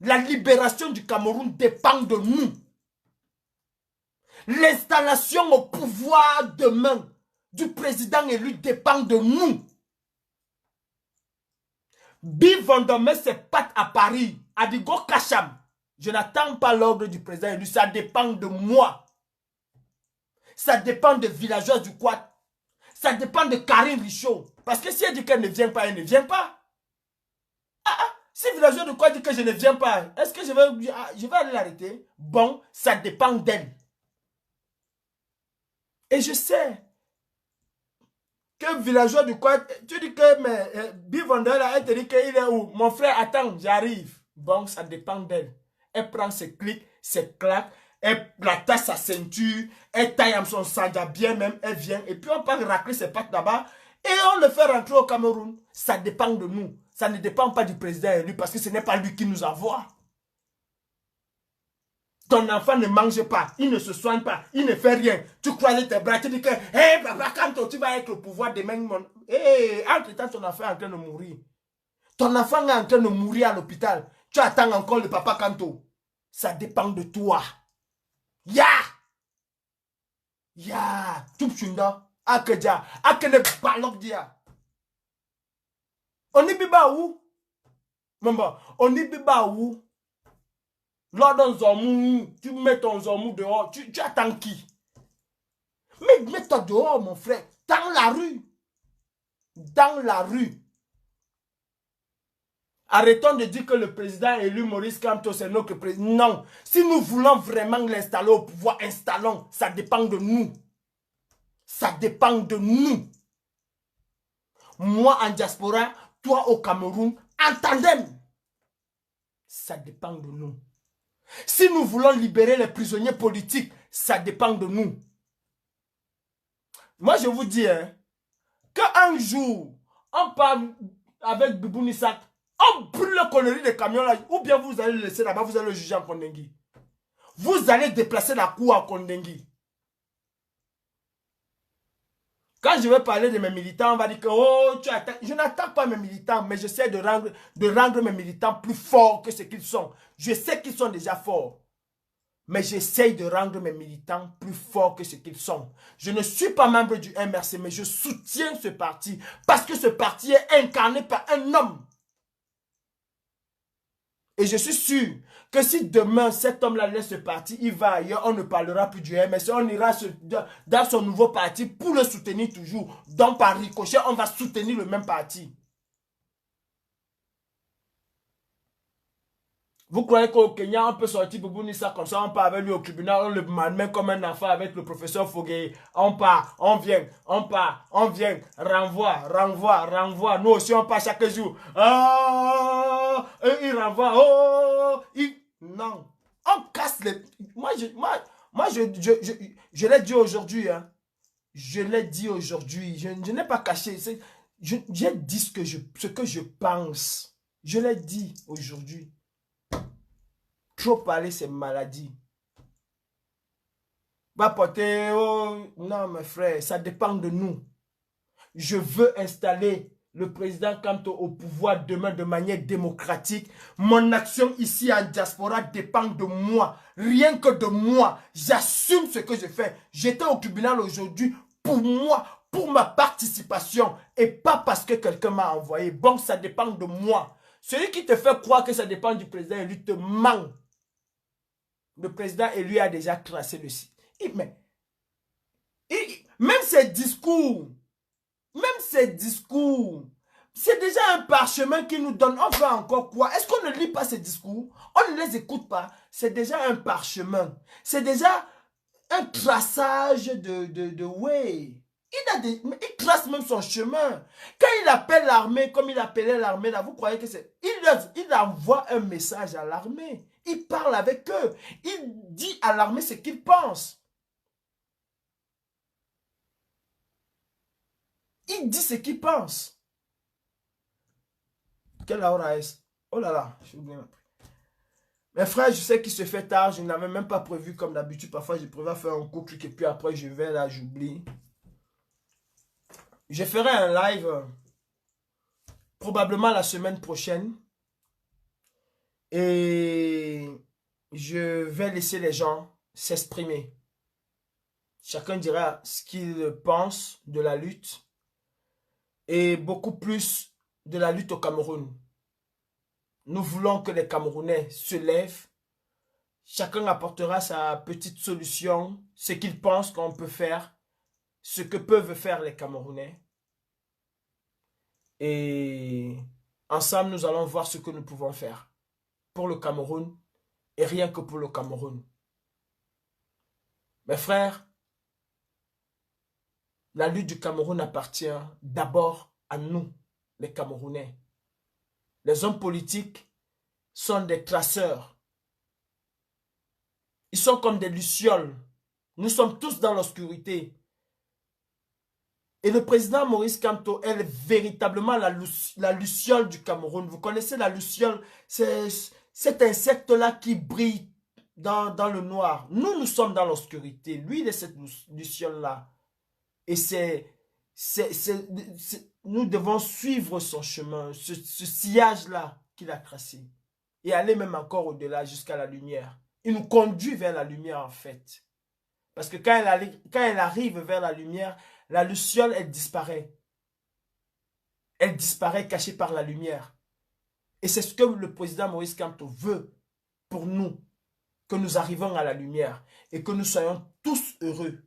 La libération du Cameroun dépend de nous. L'installation au pouvoir demain du président élu dépend de nous. Bivendon met ses pattes à Paris, à Digo Kacham. Je n'attends pas l'ordre du président élu, ça dépend de moi. Ça dépend des villageois du Quad. Ça dépend de Karine Richaud. Parce que si elle dit qu'elle ne vient pas, elle ne vient pas. Si le villageois du Quad dit que je ne viens pas, est-ce que je vais aller l'arrêter? Bon, ça dépend d'elle. Et je sais que villageois du Quad, tu dis que Bivendon, elle te dit qu'il est où? Mon frère, attends, j'arrive. Bon, ça dépend d'elle. Elle prend ses clics, ses claques, elle attache sa ceinture, elle taille en son sandja bien même, elle vient. Et puis on part racler ses pattes là-bas et on le fait rentrer au Cameroun. Ça dépend de nous. Ça ne dépend pas du président élu parce que ce n'est pas lui qui nous envoie. Ton enfant ne mange pas, il ne se soigne pas, il ne fait rien. Tu croises tes bras, tu dis que, hé papa, quand tu vas être au pouvoir demain, entre-temps, ton enfant est en train de mourir. Ton enfant est en train de mourir à l'hôpital. Tu attends encore le papa Kanto. Ça dépend de toi. Ya! Ya! Tupchunda. Akedja. Akene balok dia. On y biba où? Maman, on y biba où? Lors d'un zomou, tu mets ton zomou dehors. Tu attends qui? Mais mets-toi dehors, mon frère. Dans la rue. Dans la rue. Arrêtons de dire que le président élu Maurice Kamto, c'est notre président. Non. Si nous voulons vraiment l'installer au pouvoir, installons. Ça dépend de nous. Ça dépend de nous. Moi en diaspora, toi au Cameroun, en tandem. Ça dépend de nous. Si nous voulons libérer les prisonniers politiques, ça dépend de nous. Moi, je vous dis, hein, qu'un jour, on parle avec Bibou Nissak, on brûle le connerie des camions là, ou bien vous allez le laisser là-bas, vous allez le juger en Kondengui. Vous allez déplacer la cour en Kondengui. Quand je vais parler de mes militants, on va dire que oh, tu attaques. Je n'attaque pas mes militants, mais j'essaie de rendre mes militants plus forts que ce qu'ils sont. Je sais qu'ils sont déjà forts. Mais j'essaie de rendre mes militants plus forts que ce qu'ils sont. Je ne suis pas membre du MRC, mais je soutiens ce parti. Parce que ce parti est incarné par un homme. Et je suis sûr que si demain cet homme-là laisse ce parti, il va ailleurs, on ne parlera plus du MRC, on ira dans son nouveau parti pour le soutenir toujours. Donc par ricochet, on va soutenir le même parti. Vous croyez qu'au Kenya, on peut sortir Boubou Nissa comme ça, on part avec lui au tribunal, on le malmène comme un enfant avec le professeur Fogué. On part, on vient, on part, on vient, renvoie, renvoie, renvoie. Nous aussi, on part chaque jour. Ah, et il renvoie. Oh, non. On casse les... Moi, je l'ai dit aujourd'hui. Hein. Je l'ai dit aujourd'hui. Je n'ai pas caché. J'ai dit ce que je pense. Je l'ai dit aujourd'hui. Trop parler, c'est maladie. Va porter, oh, non mes frères, ça dépend de nous. Je veux installer le président Kamto au pouvoir demain de manière démocratique. Mon action ici en diaspora dépend de moi. Rien que de moi. J'assume ce que je fais. J'étais au tribunal aujourd'hui pour moi, pour ma participation et pas parce que quelqu'un m'a envoyé. Bon, ça dépend de moi. Celui qui te fait croire que ça dépend du président élu te ment. Le président élu a déjà tracé le site. Même ses discours, c'est déjà un parchemin qui nous donne. On veut encore quoi? Est-ce qu'on ne lit pas ces discours? On ne les écoute pas. C'est déjà un parchemin. C'est déjà un traçage de way. Il trace même son chemin. Quand il appelle l'armée, comme il appelait l'armée, là, vous croyez que c'est... Il envoie un message à l'armée. Il parle avec eux. Il dit à l'armée ce qu'il pense. Il dit ce qu'il pense. Quelle heure est-ce? Oh là là, j'ai oublié. Mes frères, je sais qu'il se fait tard. Je n'avais même pas prévu comme d'habitude. Parfois, je prévois faire un coup clic et puis après, je vais là, j'oublie. Je ferai un live probablement la semaine prochaine. Et je vais laisser les gens s'exprimer. Chacun dira ce qu'il pense de la lutte. Et beaucoup plus de la lutte au Cameroun. Nous voulons que les Camerounais se lèvent. Chacun apportera sa petite solution, ce qu'il pense qu'on peut faire, ce que peuvent faire les Camerounais. Et ensemble, nous allons voir ce que nous pouvons faire pour le Cameroun et rien que pour le Cameroun. Mes frères, la lutte du Cameroun appartient d'abord à nous, les Camerounais. Les hommes politiques sont des traceurs. Ils sont comme des lucioles. Nous sommes tous dans l'obscurité. Et le président Maurice Kamto est véritablement la luciole du Cameroun. Vous connaissez la luciole? C'est cet insecte-là qui brille dans le noir. Nous sommes dans l'obscurité. Lui, il est cette luciole-là. Et nous devons suivre son chemin, ce sillage-là qu'il a tracé. Et aller même encore au-delà jusqu'à la lumière. Il nous conduit vers la lumière en fait. Parce que quand elle arrive vers la lumière, la luciole, elle disparaît. Elle disparaît cachée par la lumière. Et c'est ce que le président Maurice Kamto veut pour nous. Que nous arrivions à la lumière. Et que nous soyons tous heureux.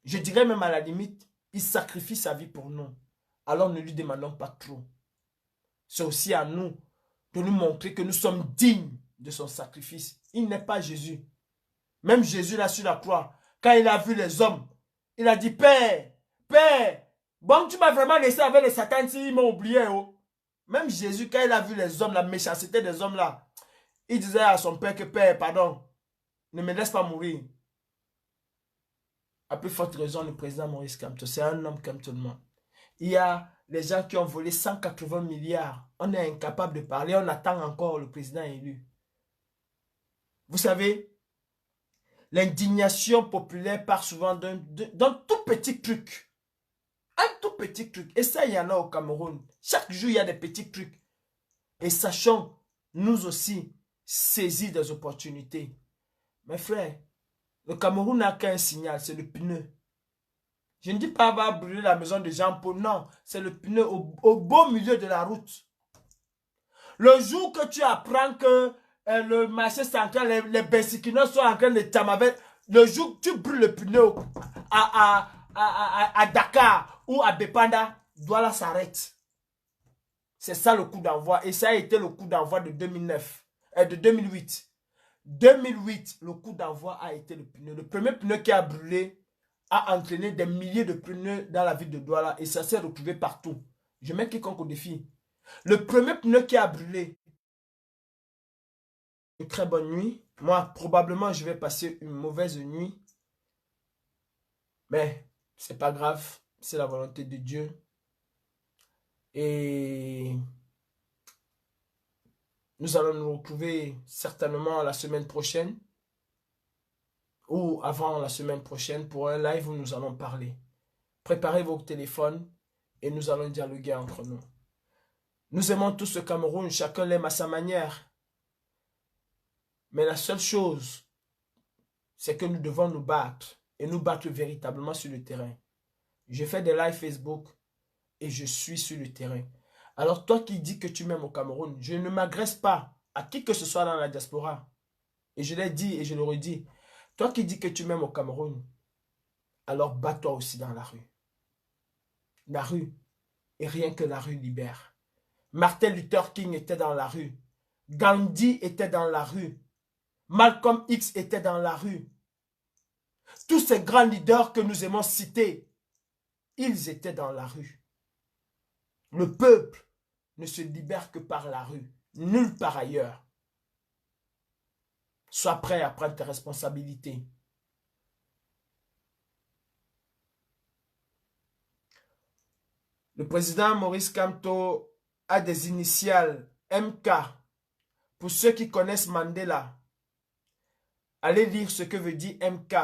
Je dirais même à la limite, il sacrifie sa vie pour nous. Alors ne lui demandons pas trop. C'est aussi à nous de nous montrer que nous sommes dignes de son sacrifice. Il n'est pas Jésus. Même Jésus là sur la croix, quand il a vu les hommes, il a dit, Père, Père, bon tu m'as vraiment laissé avec les satans s'ils m'ont oublié. Oh. Même Jésus, quand il a vu les hommes, la méchanceté des hommes là, il disait à son père que Père, pardon, ne me laisse pas mourir. À plus forte raison, le président Maurice Kamto, c'est un homme comme tout le monde. Il y a les gens qui ont volé 180 milliards. On est incapable de parler, on attend encore le président élu. Vous savez, l'indignation populaire part souvent d'un tout petit truc. Un tout petit truc. Et ça, il y en a au Cameroun. Chaque jour, il y a des petits trucs. Et sachons, nous aussi, saisir des opportunités. Mes frères, le Cameroun n'a qu'un signal, c'est le pneu. Je ne dis pas va brûler la maison de Jean-Paul, non. C'est le pneu au beau milieu de la route. Le jour que tu apprends que le marché central, les Bensikinos sont en train de t'amaver, le jour que tu brûles le pneu à Dakar ou à Bepanda, Douala s'arrête. C'est ça le coup d'envoi. Et ça a été le coup d'envoi de 2009, de 2008. 2008, le coup d'envoi a été le pneu. Le premier pneu qui a brûlé a entraîné des milliers de pneus dans la ville de Douala et ça s'est retrouvé partout. Je mets quiconque au défi. Le premier pneu qui a brûlé. Une très bonne nuit. Moi, probablement, je vais passer une mauvaise nuit. Mais c'est pas grave. C'est la volonté de Dieu. Et nous allons nous retrouver certainement la semaine prochaine. Ou avant la semaine prochaine pour un live où nous allons parler. Préparez vos téléphones et nous allons dialoguer entre nous. Nous aimons tous le Cameroun, chacun l'aime à sa manière. Mais la seule chose, c'est que nous devons nous battre et nous battre véritablement sur le terrain. Je fais des lives Facebook et je suis sur le terrain. Alors toi qui dis que tu m'aimes au Cameroun, je ne m'agresse pas à qui que ce soit dans la diaspora. Et je l'ai dit et je le redis. Toi qui dis que tu m'aimes au Cameroun, alors bats-toi aussi dans la rue. La rue, et rien que la rue libère. Martin Luther King était dans la rue. Gandhi était dans la rue. Malcolm X était dans la rue. Tous ces grands leaders que nous aimons citer, ils étaient dans la rue. Le peuple ne se libère que par la rue, nulle part ailleurs. Sois prêt à prendre tes responsabilités. Le président Maurice Kamto a des initiales MK. Pour ceux qui connaissent Mandela, allez lire ce que veut dire MK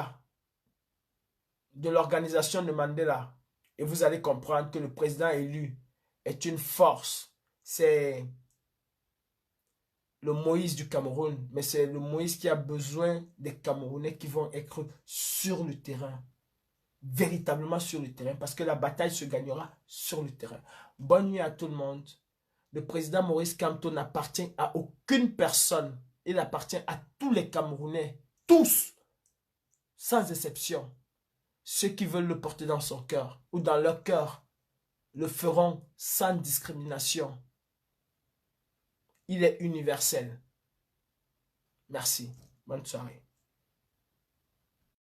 de l'organisation de Mandela. Et vous allez comprendre que le président élu est une force. C'est le Moïse du Cameroun. Mais c'est le Moïse qui a besoin des Camerounais qui vont être sur le terrain. Véritablement sur le terrain. Parce que la bataille se gagnera sur le terrain. Bonne nuit à tout le monde. le président Maurice Kamto n'appartient à aucune personne. Il appartient à tous les Camerounais. Tous, sans exception. Ceux qui veulent le porter dans son cœur ou dans leur cœur le feront sans discrimination. Il est universel. Merci. Bonne soirée.